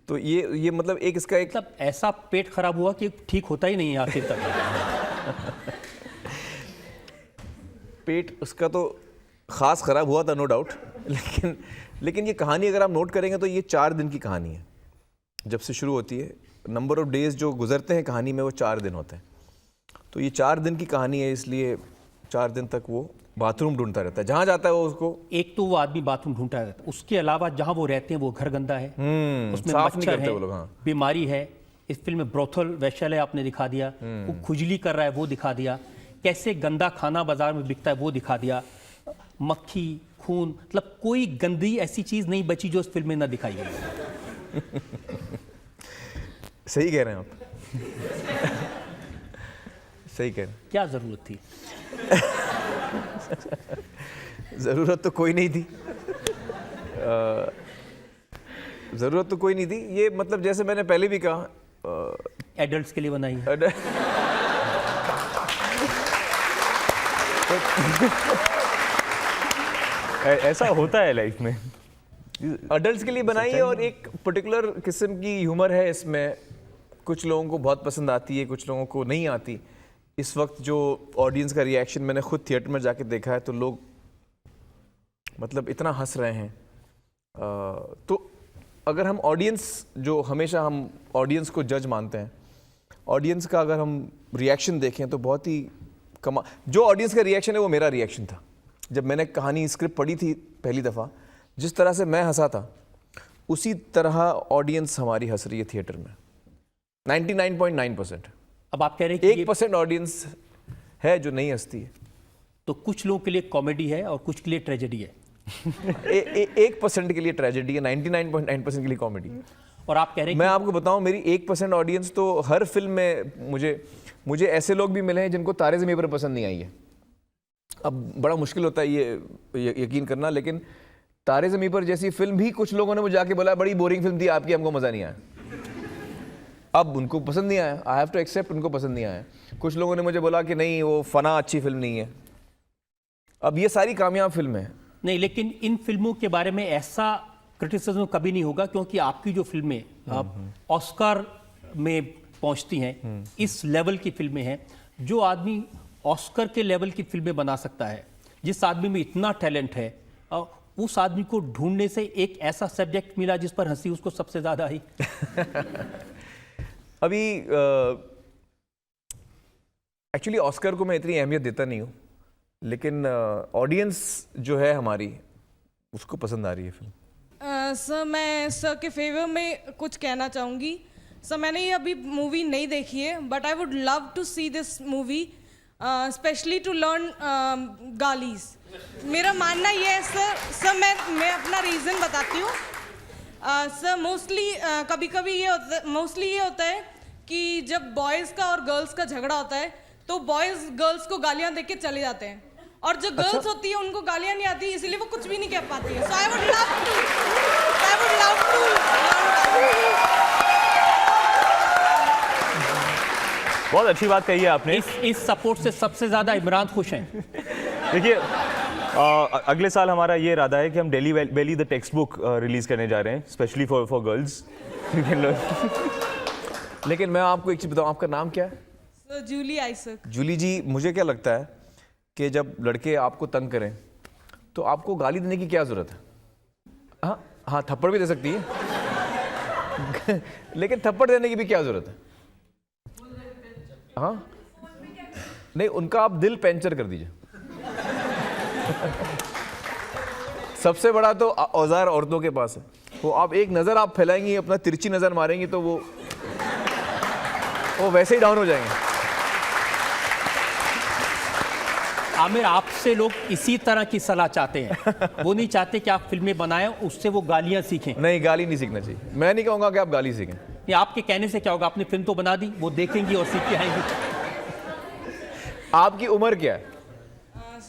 [SPEAKER 4] तो ये मतलब एक इसका एक
[SPEAKER 2] मतलब ऐसा पेट खराब हुआ कि ठीक होता ही नहीं है आखिर तक।
[SPEAKER 4] पेट उसका तो ख़ास ख़राब हुआ था, नो डाउट, लेकिन ये कहानी अगर आप नोट करेंगे तो ये 4 दिन की कहानी है। जब से शुरू होती है, नंबर ऑफ डेज जो गुजरते हैं कहानी में वो 4 दिन होते हैं। तो ये 4 दिन की कहानी है, इसलिए 4 दिन तक वो बाथरूम ढूंढता रहता है। जहाँ जाता है वो उसको, एक
[SPEAKER 2] तो वो आदमी बाथरूम ढूंढता रहता है, उसके अलावा जहाँ वो रहते हैं वो घर गंदा है, उसमें
[SPEAKER 4] साफ नहीं
[SPEAKER 2] मच्छर
[SPEAKER 4] करते
[SPEAKER 2] है,
[SPEAKER 4] वो लोग। हाँ,
[SPEAKER 2] बीमारी है। इस फिल्म में ब्रोथल वैश्यालय आपने दिखा दिया, वो खुजली कर रहा है वो दिखा दिया, कैसे गंदा खाना बाजार में बिकता है वो दिखा दिया, मक्खी खून, मतलब कोई गंदी ऐसी चीज नहीं बची जो इस फिल्म में ना दिखाई गई।
[SPEAKER 4] सही कह रहे हैं आप। सही कह रहे हैं।
[SPEAKER 2] क्या जरूरत थी?
[SPEAKER 4] ज़रूरत तो कोई नहीं थी, ज़रूरत तो कोई नहीं थी। ये मतलब जैसे मैंने पहले भी कहा,
[SPEAKER 2] एडल्ट्स के लिए बनाई है।
[SPEAKER 6] ऐसा होता है लाइफ में,
[SPEAKER 4] अडल्ट्स के लिए बनाई है, और एक पर्टिकुलर किस्म की ह्यूमर है इसमें। कुछ लोगों को बहुत पसंद आती है, कुछ लोगों को नहीं आती। इस वक्त जो ऑडियंस का रिएक्शन मैंने खुद थिएटर में जाके देखा है, तो लोग मतलब इतना हंस रहे हैं। तो अगर हम ऑडियंस, जो हमेशा हम ऑडियंस को जज मानते हैं, ऑडियंस का अगर हम रिएक्शन देखें तो बहुत ही जो ऑडियंस का रिएक्शन है वो मेरा रिएक्शन था। जब मैंने कहानी स्क्रिप्ट पढ़ी थी पहली दफ़ा, जिस तरह से मैं हंसा था उसी तरह ऑडियंस हमारी हंस रही है थिएटर में, 99.9%।
[SPEAKER 2] अब आप कह रहे हैं कि
[SPEAKER 4] 1% ऑडियंस है जो नहीं हंसती है।
[SPEAKER 2] तो कुछ लोगों के लिए कॉमेडी है और कुछ के लिए ट्रेजेडी है।
[SPEAKER 4] 1% के लिए ट्रेजेडी है, 99.9% के लिए कॉमेडी।
[SPEAKER 2] और आप कह रहे हैं
[SPEAKER 4] मैं आपको बताऊं, मेरी 1% ऑडियंस तो हर फिल्म में मुझे ऐसे लोग भी मिले हैं जिनको तारे ज़मीन पर पसंद नहीं आई है। अब बड़ा मुश्किल होता है ये यकीन करना, लेकिन तारे ज़मीन पर जैसी फिल्म भी कुछ लोगों ने मुझे जाके बोला बड़ी बोरिंग फिल्म थी आपकी, हमको मज़ा नहीं आया। अब उनको पसंद नहीं आया, आई हैव टू एक्सेप्ट, उनको पसंद नहीं आया। कुछ लोगों ने मुझे बोला कि नहीं वो फना अच्छी फिल्म नहीं है। अब ये सारी कामयाब फिल्में हैं।
[SPEAKER 2] नहीं, लेकिन इन फिल्मों के बारे में ऐसा क्रिटिसिज्म कभी नहीं होगा, क्योंकि आपकी जो फिल्में ऑस्कर में पहुंचती हैं, इस लेवल की फिल्में हैं। जो आदमी ऑस्कर के लेवल की फिल्में बना सकता है, जिस आदमी में इतना टैलेंट है, उस आदमी को ढूंढने से एक ऐसा सब्जेक्ट मिला जिस पर हंसी उसको सबसे ज्यादा आई।
[SPEAKER 4] अभी एक्चुअली ऑस्कर को मैं इतनी अहमियत देता नहीं हूँ, लेकिन ऑडियंस जो है हमारी उसको पसंद आ रही है फिल्म।
[SPEAKER 8] सर मैं सर के फेवर में कुछ कहना चाहूँगी। सर मैंने ये अभी मूवी नहीं देखी है, but I would love to see this movie, specially to learn गालीज। मेरा मानना ये है सर मैं अपना रीज़न बताती हूँ। सर मोस्टली कभी कभी ये होता है कि जब बॉयज़ का और गर्ल्स का झगड़ा होता है तो बॉयज़ गर्ल्स को गालियाँ दे के चले जाते हैं, और जो गर्ल्स होती है उनको गालियाँ नहीं आती, इसलिए वो कुछ भी नहीं कह पाती है। सो आई वुड लव टू
[SPEAKER 6] बहुत अच्छी बात कही है आपने।
[SPEAKER 2] इस सपोर्ट से सबसे ज्यादा इमरान खुश हैं।
[SPEAKER 6] देखिए, अगले साल हमारा ये इरादा है कि हम daily belly the text book रिलीज करने जा रहे हैं, स्पेशली फॉर गर्ल्स।
[SPEAKER 4] लेकिन मैं आपको एक चीज बताऊं, आपका नाम क्या है?
[SPEAKER 8] जूली आइसक।
[SPEAKER 4] जूली जी, मुझे क्या लगता है कि जब लड़के आपको तंग करें तो आपको गाली देने की क्या जरूरत है? हाँ, थप्पड़ भी दे सकती है लेकिन थप्पड़ देने की भी क्या जरूरत है? हाँ नहीं, उनका आप दिल पंचर कर दीजिए। सबसे बड़ा तो औजार औरतों के पास है, वो आप एक नजर आप फैलाएंगी, अपना तिरछी नजर मारेंगी तो वो वैसे ही डाउन हो जाएंगे।
[SPEAKER 2] आमिर, आपसे लोग इसी तरह की सलाह चाहते हैं। वो नहीं चाहते कि आप फिल्में बनाएं, उससे वो गालियां सीखें।
[SPEAKER 4] नहीं, गाली नहीं सीखना चाहिए। मैं नहीं कहूंगा कि आप गाली सीखें।
[SPEAKER 2] ये आपके कहने से क्या होगा? आपने फिल्म तो बना दी, वो देखेंगी और सीख के आएंगी।
[SPEAKER 4] आपकी उम्र क्या है?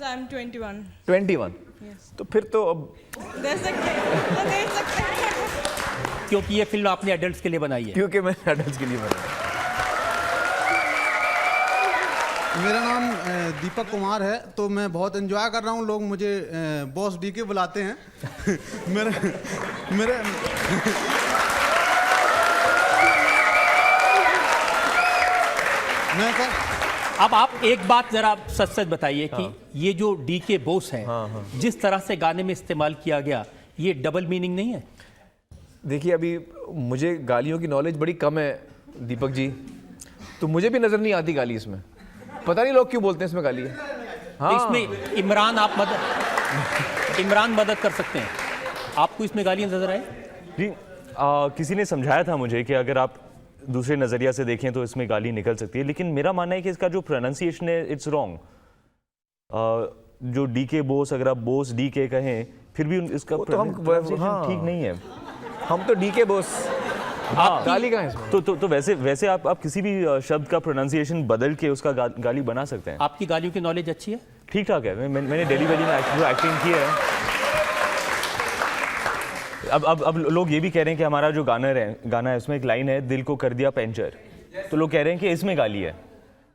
[SPEAKER 8] I am 21।
[SPEAKER 4] 21? तो फिर तो अब
[SPEAKER 8] दे सकते हैं।
[SPEAKER 2] क्योंकि ये फिल्म आपने एडल्ट्स के लिए बनाई है।
[SPEAKER 4] क्योंकि मैंने एडल्ट्स के लिए बनाई।
[SPEAKER 12] मेरा नाम दीपक कुमार है, तो मैं बहुत एंजॉय कर रहा हूँ। लोग मुझे बॉस डीके बुलाते हैं। मेरे मैं सर,
[SPEAKER 2] अब आप एक बात जरा सच सच बताइए कि ये जो डीके बॉस है, जिस तरह से गाने में इस्तेमाल किया गया, ये डबल मीनिंग नहीं है?
[SPEAKER 4] देखिए, अभी मुझे गालियों की नॉलेज बड़ी कम है दीपक जी, तो मुझे भी नजर नहीं आती गाली इसमें। पता नहीं लोग क्यों बोलते हैं इसमें गाली है। हाँ।
[SPEAKER 2] इसमें इमरान मदद कर सकते हैं। आपको इसमें गालियां नजर आए?
[SPEAKER 6] जी, किसी ने समझाया था मुझे कि अगर आप दूसरे नज़रिया से देखें तो इसमें गाली निकल सकती है, लेकिन मेरा मानना है कि इसका जो प्रोनाउंसिएशन है इट्स रॉन्ग। जो डीके बोस, अगर आप बोस डीके कहें फिर भी इसका प्रोनाउंसिएशन ठीक नहीं है।
[SPEAKER 4] हम तो डीके बोस। हाँ, गाली कहाँ है इसमें?
[SPEAKER 6] तो वैसे आप किसी भी शब्द का प्रोनाउंसिएशन बदल के उसका गाली बना सकते हैं।
[SPEAKER 2] आपकी गालियों की नॉलेज अच्छी है?
[SPEAKER 6] ठीक ठाक है। मैंने डेली वैली में एक्टिंग की है। अब लोग ये भी कह रहे हैं कि हमारा जो गाना है उसमें एक लाइन है, दिल को कर दिया पंचर, तो लोग कह रहे हैं कि इसमें गाली है।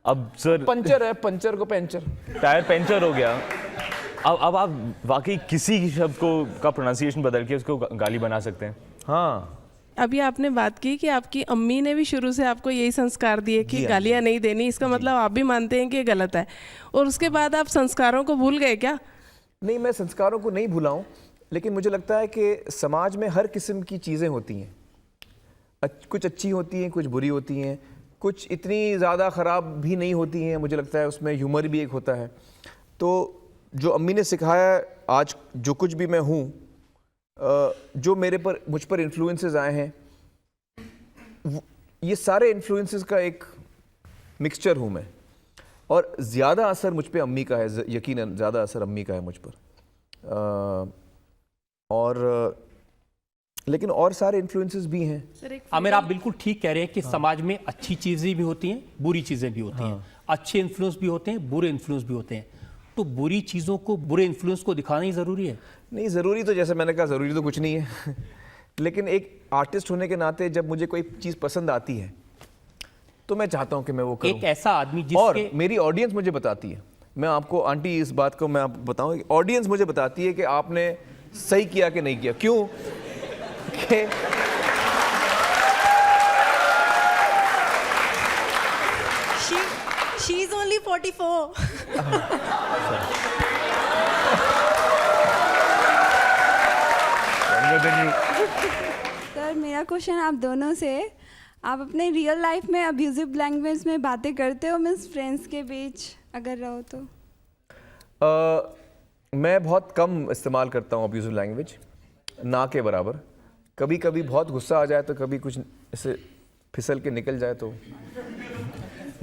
[SPEAKER 6] अब सर,
[SPEAKER 4] पंचर है, पंचर को पंचर,
[SPEAKER 6] टायर पंचर हो गया। अब आप वाकई किसी शब्द का प्रोनाउंसिएशन बदल के उसको गाली बना सकते हैं।
[SPEAKER 4] हाँ,
[SPEAKER 13] अभी आपने बात की कि आपकी अम्मी ने भी शुरू से आपको यही संस्कार दिए कि गालियाँ नहीं देनी, इसका मतलब आप भी मानते हैं कि ये गलत है, और उसके बाद आप संस्कारों को भूल गए क्या?
[SPEAKER 4] नहीं, मैं संस्कारों को नहीं भूला हूँ, लेकिन मुझे लगता है कि समाज में हर किस्म की चीज़ें होती हैं। कुछ अच्छी होती हैं, कुछ बुरी होती हैं, कुछ इतनी ज़्यादा ख़राब भी नहीं होती हैं। मुझे लगता है उसमें ह्यूमर भी एक होता है। तो जो अम्मी ने सिखाया, आज जो कुछ भी मैं हूँ, जो मुझ पर इन्फ्लुएंसेस आए हैं, ये सारे इन्फ्लुएंसेस का एक मिक्सचर हूँ मैं, और ज़्यादा असर मुझ पे अम्मी का है, यकीनन ज़्यादा असर अम्मी का है मुझ पर। और लेकिन और सारे इन्फ्लुएंसेस भी हैं।
[SPEAKER 2] आमिर, आप बिल्कुल ठीक कह रहे हैं कि समाज में अच्छी चीज़ें भी होती हैं, बुरी चीज़ें भी होती हैं, अच्छे इन्फ्लुएंस भी होते हैं, बुरे इन्फ्लुएंस भी होते हैं। तो बुरी चीज़ों को, बुरे इन्फ्लुएंस को दिखाना ही ज़रूरी है?
[SPEAKER 4] नहीं, ज़रूरी तो जैसे मैंने कहा, ज़रूरी तो कुछ नहीं है लेकिन एक आर्टिस्ट होने के नाते जब मुझे कोई चीज़ पसंद आती है तो मैं चाहता हूँ कि मैं वो करूँ।
[SPEAKER 2] एक ऐसा आदमी
[SPEAKER 4] और मेरी ऑडियंस मुझे बताती है, मैं आपको आंटी इस बात को मैं आपको बताऊँ, ऑडियंस मुझे बताती है कि आपने सही किया कि नहीं किया। क्यों? कि
[SPEAKER 7] She is only 44.
[SPEAKER 3] सर, मेरा क्वेश्चन आप दोनों से, आप अपने रियल लाइफ में अब्यूजिव लैंग्वेज में बातें करते हो मीन्स फ्रेंड्स के बीच अगर रहो तो?
[SPEAKER 4] मैं बहुत कम इस्तेमाल करता हूँ अब्यूजिव लैंग्वेज, ना के बराबर। कभी कभी बहुत गुस्सा आ जाए तो कभी कुछ ऐसे फिसल के निकल जाए तो।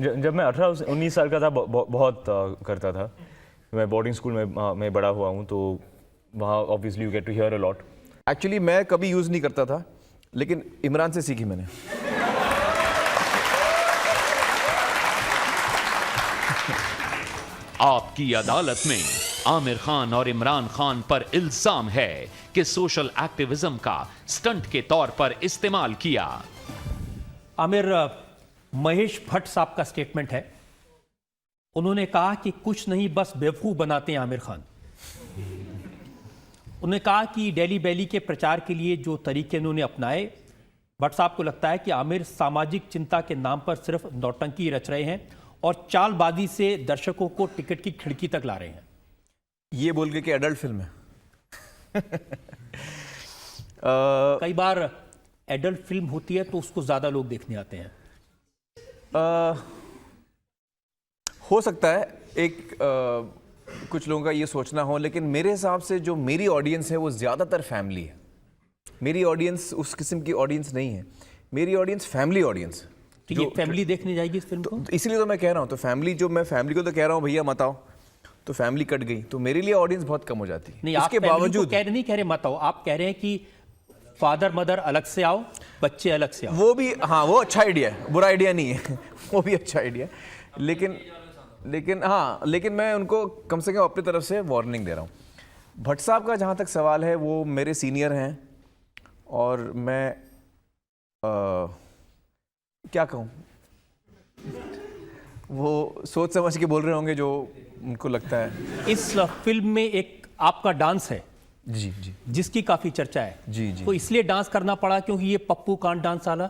[SPEAKER 6] जब मैं 18-19 साल का था बहुत करता था। मैं बोर्डिंग स्कूल में बड़ा हुआ हूँ, तो वहाँ obviously you get to hear a lot.
[SPEAKER 4] Actually मैं कभी यूज़ नहीं करता था, लेकिन इमरान से सीखी मैंने।
[SPEAKER 5] आपकी अदालत में आमिर खान और इमरान खान पर इल्जाम है कि सोशल एक्टिविज्म का स्टंट के तौर पर इस्तेमाल किया।
[SPEAKER 2] आमिर, महेश भट्ट साहब का स्टेटमेंट है, उन्होंने कहा कि कुछ नहीं बस बेवकूफ बनाते हैं आमिर खान। उन्होंने कहा कि डेली बैली के प्रचार के लिए जो तरीके उन्होंने अपनाए, भट्ट साहब को लगता है कि आमिर सामाजिक चिंता के नाम पर सिर्फ नौटंकी रच रहे हैं और चालबाजी से दर्शकों को टिकट की खिड़की तक ला रहे हैं।
[SPEAKER 4] ये बोल के कि एडल्ट फिल्म है
[SPEAKER 2] कई बार एडल्ट फिल्म होती है तो उसको ज्यादा लोग देखने आते हैं।
[SPEAKER 4] हो सकता है कुछ लोगों का ये सोचना हो, लेकिन मेरे हिसाब से जो मेरी ऑडियंस है वो ज़्यादातर फैमिली है। मेरी ऑडियंस उस किस्म की ऑडियंस नहीं है, मेरी ऑडियंस फैमिली ऑडियंस है।
[SPEAKER 2] तो ये फैमिली देखने जाएगी इस फिल्म को?
[SPEAKER 4] तो इसलिए तो मैं कह रहा हूँ, तो फैमिली, जो मैं फैमिली को तो कह रहा हूँ भैया मत आओ, तो फैमिली कट गई, तो मेरे लिए ऑडियंस बहुत कम हो जाती है।
[SPEAKER 2] नहीं,
[SPEAKER 4] उसके बावजूद
[SPEAKER 2] नहीं कह रहे मत आओ, आप कह रहे हैं कि फादर मदर अलग से आओ, बच्चे अलग से आओ।
[SPEAKER 4] वो भी, हाँ, वो अच्छा आइडिया है, बुरा आइडिया नहीं है वो भी अच्छा आइडिया है, लेकिन मैं उनको कम से कम अपनी तरफ से वार्निंग दे रहा हूँ। भट्ट साहब का जहाँ तक सवाल है, वो मेरे सीनियर हैं और मैं क्या कहूँ, वो सोच समझ के बोल रहे होंगे जो उनको लगता है।
[SPEAKER 2] इस फिल्म में एक आपका डांस है
[SPEAKER 4] जी जी,
[SPEAKER 2] जिसकी काफी चर्चा है।
[SPEAKER 4] जी जी,
[SPEAKER 2] तो इसलिए डांस करना पड़ा क्योंकि ये पप्पू कांट डांस वाला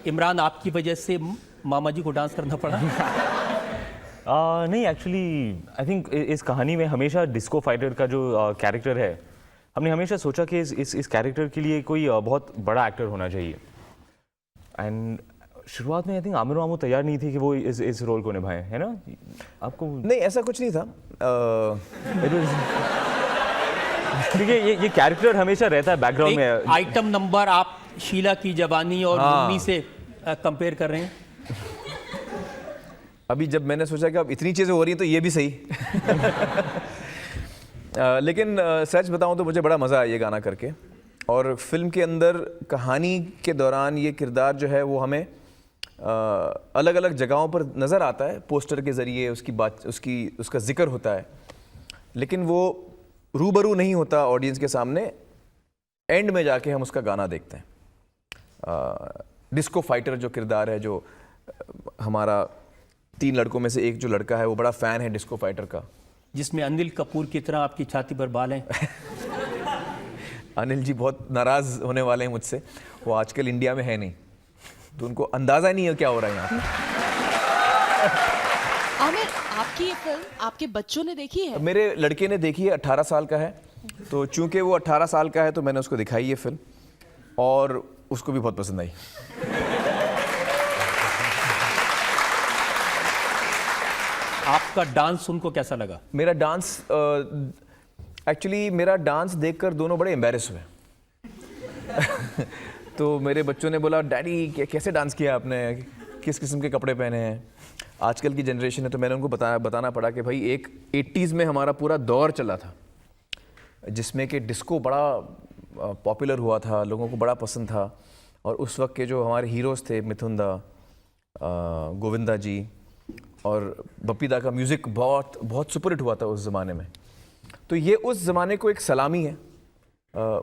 [SPEAKER 2] इमरान, आपकी वजह से मामा जी को डांस करना पड़ा?
[SPEAKER 6] नहीं, एक्चुअली आई थिंक इस कहानी में हमेशा डिस्को फाइटर का जो कैरेक्टर है, हमने हमेशा सोचा कि इस कैरेक्टर के लिए कोई बहुत बड़ा एक्टर होना चाहिए। एंड शुरुआत में आई थिंक आमिर मामू तैयार नहीं थी कि वो इस रोल को निभाएं, है ना? आपको
[SPEAKER 4] नहीं, ऐसा कुछ नहीं था।
[SPEAKER 6] देखिए, ये कैरेक्टर हमेशा रहता है बैकग्राउंड में।
[SPEAKER 2] आइटम नंबर आप शीला की जवानी और मम्मी से कंपेयर कर रहे हैं।
[SPEAKER 4] अभी जब मैंने सोचा कि अब इतनी चीज़ें हो रही हैं तो ये भी सही लेकिन सच बताऊं तो मुझे बड़ा मज़ा आया ये गाना करके, और फिल्म के अंदर कहानी के दौरान ये किरदार जो है वो हमें अलग अलग जगहों पर नज़र आता है। पोस्टर के ज़रिए उसका जिक्र होता है, लेकिन वो रूबरू नहीं होता ऑडियंस के सामने। एंड में जाके हम उसका गाना देखते हैं। डिस्को फाइटर जो किरदार है, जो हमारा 3 लड़कों में से एक जो लड़का है वो बड़ा फ़ैन है डिस्को फाइटर का,
[SPEAKER 2] जिसमें अनिल कपूर की तरह आपकी छाती पर बाल हैं।
[SPEAKER 4] अनिल जी बहुत नाराज़ होने वाले हैं मुझसे, वो आजकल इंडिया में है नहीं, तो उनको अंदाज़ा नहीं है क्या हो रहा है यहाँ पे।
[SPEAKER 14] आमिर, आपकी ये फिल्म आपके बच्चों ने देखी है?
[SPEAKER 4] मेरे लड़के ने देखी है, 18 साल का है, तो चूंकि वो 18 साल का है तो मैंने उसको दिखाई ये फिल्म और उसको भी बहुत पसंद आई।
[SPEAKER 2] आपका डांस उनको कैसा लगा?
[SPEAKER 4] मेरा डांस एक्चुअली मेरा डांस देखकर दोनों बड़े एम्बैरेस हुए। तो मेरे बच्चों ने बोला, डैडी कैसे डांस किया आपने, किस किस्म के कपड़े पहने हैं, आजकल की जनरेशन है। तो मैंने उनको बताना पड़ा कि भाई एक 80s में हमारा पूरा दौर चला था जिसमें कि डिस्को बड़ा पॉपुलर हुआ था, लोगों को बड़ा पसंद था, और उस वक्त के जो हमारे हीरोज़ थे, मिथुन दा, गोविंदा जी और बप्पी दा का म्यूज़िक बहुत सुपरहिट हुआ था उस ज़माने में। तो ये उस ज़माने को एक सलामी है,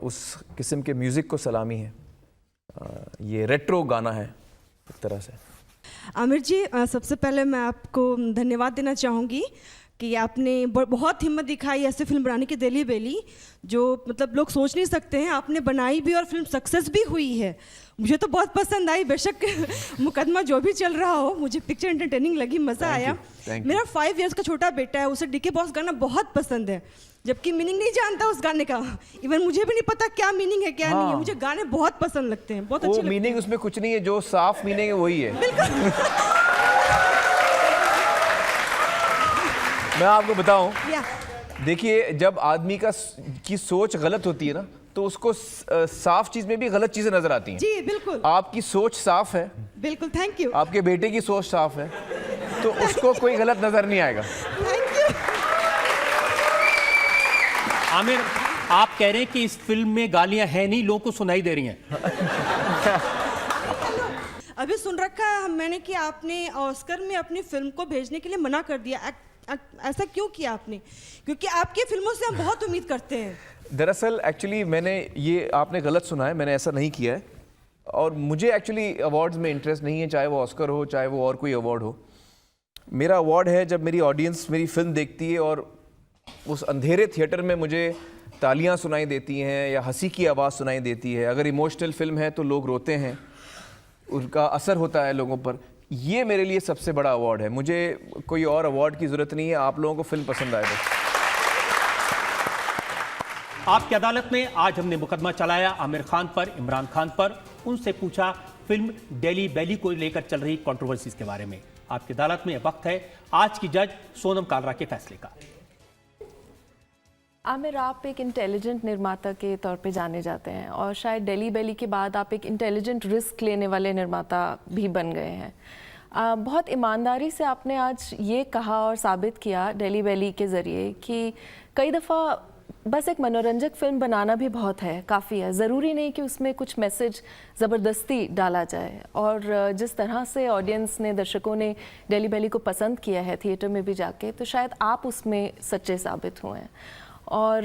[SPEAKER 4] उस किस्म के म्यूज़िक को सलामी है, ये रेट्रो गाना है एक तरह से।
[SPEAKER 15] आमिर जी, सबसे पहले मैं आपको धन्यवाद देना चाहूँगी कि आपने बहुत हिम्मत दिखाई ऐसे फिल्म बनाने की, दिली बेली, जो मतलब लोग सोच नहीं सकते हैं, आपने बनाई भी और फिल्म सक्सेस भी हुई है। मुझे तो बहुत पसंद आई, बेशक मुकदमा जो भी चल रहा हो, मुझे पिक्चर एंटरटेनिंग लगी, मज़ा आया। मेरा 5 इयर्स का छोटा बेटा है, उसे डीके बॉस गाना बहुत पसंद है, जबकि मीनिंग नहीं जानता उस गाने का। इवन मुझे भी नहीं पता क्या मीनिंग है क्या नहीं है। मुझे गाने बहुत पसंद लगते हैं, बहुत अच्छे।
[SPEAKER 4] मीनिंग उसमें कुछ नहीं है, जो साफ मीनिंग है वही है। बिल्कुल। मैं आपको बताऊं, देखिए जब आदमी की सोच गलत होती है ना, तो उसको साफ चीज में भी गलत चीजें नजर आती हैं।
[SPEAKER 15] जी बिल्कुल।
[SPEAKER 4] आपकी सोच साफ है।
[SPEAKER 15] बिल्कुल, थैंक यू।
[SPEAKER 4] आपके बेटे की सोच साफ है, तो उसको कोई गलत नजर नहीं आएगा।
[SPEAKER 15] Thank you.
[SPEAKER 2] आमिर, आप कह रहे हैं कि इस फिल्म में गालियां हैं नहीं, लोगों को सुनाई दे रही हैं।
[SPEAKER 15] अभी सुन रखा है मैंने कि आपने ऑस्कर में अपनी फिल्म को भेजने के लिए मना कर दिया। ऐसा क्यों किया आपने? क्योंकि आपकी फिल्मों से हम बहुत उम्मीद करते हैं।
[SPEAKER 4] दरअसल एक्चुअली मैंने ये, आपने गलत सुना है, मैंने ऐसा नहीं किया है, और मुझे एक्चुअली अवार्ड्स में इंटरेस्ट नहीं है, चाहे वो ऑस्कर हो चाहे वो और कोई अवार्ड हो। मेरा अवार्ड है जब मेरी ऑडियंस मेरी फिल्म देखती है और उस अंधेरे थिएटर में मुझे तालियां सुनाई देती हैं या हंसी की आवाज़ सुनाई देती है। अगर इमोशनल फिल्म है तो लोग रोते हैं, उनका असर होता है लोगों पर। ये मेरे लिए सबसे बड़ा अवार्ड है, मुझे कोई और अवार्ड की ज़रूरत नहीं है। आप लोगों को फिल्म पसंद आए बस।
[SPEAKER 2] आपकी अदालत में आज हमने मुकदमा चलाया आमिर खान पर, इमरान खान पर। उनसे पूछा फिल्म डेली बेली को लेकर चल रही कंट्रोवर्सीज के बारे में। आपकी अदालत में वक्त है आज की जज सोनम कालरा के फैसले का।
[SPEAKER 16] आमिर, आप एक इंटेलिजेंट निर्माता के तौर पे जाने जाते हैं और शायद डेली बेली के बाद आप एक इंटेलिजेंट रिस्क लेने वाले निर्माता भी बन गए हैं। बहुत ईमानदारी से आपने आज ये कहा और साबित किया डेली बेली के ज़रिए कि कई दफ़ा बस एक मनोरंजक फिल्म बनाना भी बहुत है, काफ़ी है, ज़रूरी नहीं कि उसमें कुछ मैसेज ज़बरदस्ती डाला जाए। और जिस तरह से ऑडियंस ने, दर्शकों ने डेली बेली को पसंद किया है थिएटर में भी जाके, तो शायद आप उसमें सच्चे साबित हुए हैं। और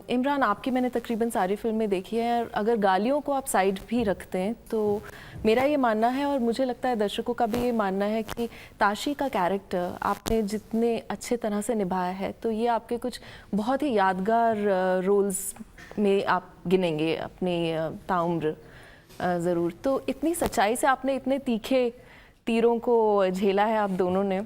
[SPEAKER 16] इमरान, आपकी मैंने तकरीबन सारी फिल्में देखी है, अगर गालियों को आप साइड भी रखते हैं तो मेरा ये मानना है, और मुझे लगता है दर्शकों का भी ये मानना है, कि ताशी का कैरेक्टर आपने जितने अच्छे तरह से निभाया है, तो ये आपके कुछ बहुत ही यादगार रोल्स में आप गिनेंगे अपनी ताउम्र ज़रूर। तो इतनी सच्चाई से आपने इतने तीखे तीरों को झेला है आप दोनों ने,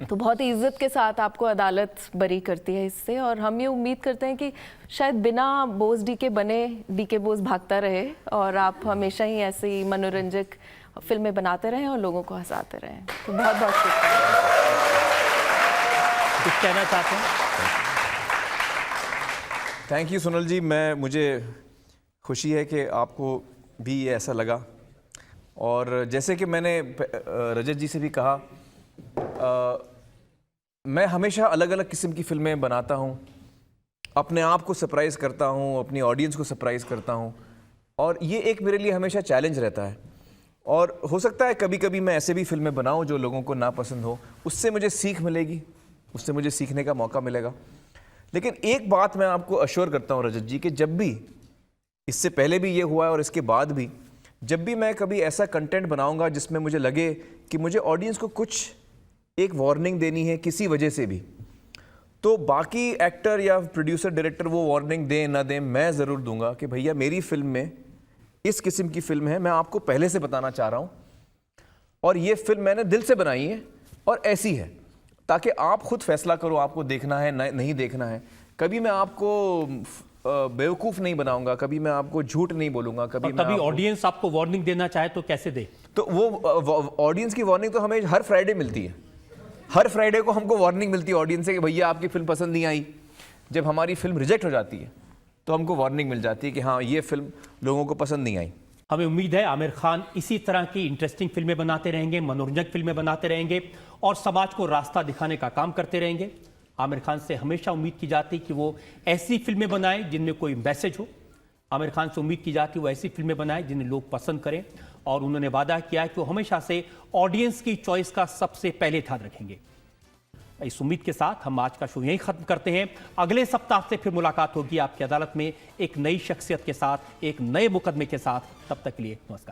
[SPEAKER 16] तो बहुत ही इज्जत के साथ आपको अदालत बरी करती है इससे। और हम ये उम्मीद करते हैं कि शायद बिना बोस डीके बने डीके बोस भागता रहे, और आप हमेशा ही ऐसी मनोरंजक फिल्में बनाते रहें और लोगों को हंसाते रहें। तो बहुत बहुत शुक्रिया।
[SPEAKER 2] कुछ कहना चाहते हैं?
[SPEAKER 4] थैंक यू सोनल जी, मुझे खुशी है कि आपको भी ये ऐसा लगा। और जैसे कि मैंने रजत जी से भी कहा, मैं हमेशा अलग अलग किस्म की फ़िल्में बनाता हूँ, अपने आप को सरप्राइज़ करता हूँ, अपनी ऑडियंस को सरप्राइज़ करता हूँ, और ये एक मेरे लिए हमेशा चैलेंज रहता है। और हो सकता है कभी कभी मैं ऐसे भी फिल्में बनाऊँ जो लोगों को नापसंद हो, उससे मुझे सीख मिलेगी, उससे मुझे सीखने का मौका मिलेगा। लेकिन एक बात मैं आपको अश्योर करता हूँ रजत जी, कि जब भी, इससे पहले भी ये हुआ है और इसके बाद भी, जब भी मैं कभी ऐसा कंटेंट बनाऊंगा जिसमें मुझे लगे कि मुझे ऑडियंस को कुछ एक वार्निंग देनी है किसी वजह से भी, तो बाकी एक्टर या प्रोड्यूसर डायरेक्टर वो वार्निंग दें ना दें, मैं ज़रूर दूंगा कि भैया मेरी फिल्म में इस किस्म की फिल्म है, मैं आपको पहले से बताना चाह रहा हूँ, और ये फिल्म मैंने दिल से बनाई है और ऐसी है, ताकि आप खुद फैसला करो आपको देखना है नहीं देखना है। कभी मैं आपको बेवकूफ़ नहीं बनाऊंगा, कभी मैं आपको झूठ नहीं बोलूंगा, कभी
[SPEAKER 2] ऑडियंस आपको वार्निंग देना चाहे तो कैसे दे?
[SPEAKER 4] तो वो ऑडियंस की वार्निंग तो हमें हर फ्राइडे मिलती है। हर फ्राइडे को हमको वार्निंग मिलती है ऑडियंस से कि भैया आपकी फिल्म पसंद नहीं आई। जब हमारी फिल्म रिजेक्ट हो जाती है तो हमको वार्निंग मिल जाती है कि हाँ ये फिल्म लोगों को पसंद नहीं आई।
[SPEAKER 2] हमें उम्मीद है आमिर खान इसी तरह की इंटरेस्टिंग फिल्में बनाते रहेंगे, मनोरंजक फिल्में बनाते रहेंगे और समाज को रास्ता दिखाने का काम करते रहेंगे। आमिर खान से हमेशा उम्मीद की जाती कि वो ऐसी फिल्में बनाएं जिनमें कोई मैसेज हो। आमिर खान से उम्मीद की जाती वो ऐसी फिल्में बनाएं जिन्हें लोग पसंद करें, और उन्होंने वादा किया है कि वो हमेशा से ऑडियंस की चॉइस का सबसे पहले ध्यान रखेंगे। इस उम्मीद के साथ हम आज का शो यहीं खत्म करते हैं। अगले सप्ताह से फिर मुलाकात होगी आपकी अदालत में एक नई शख्सियत के साथ, एक नए मुकदमे के साथ। तब तक के लिए नमस्कार।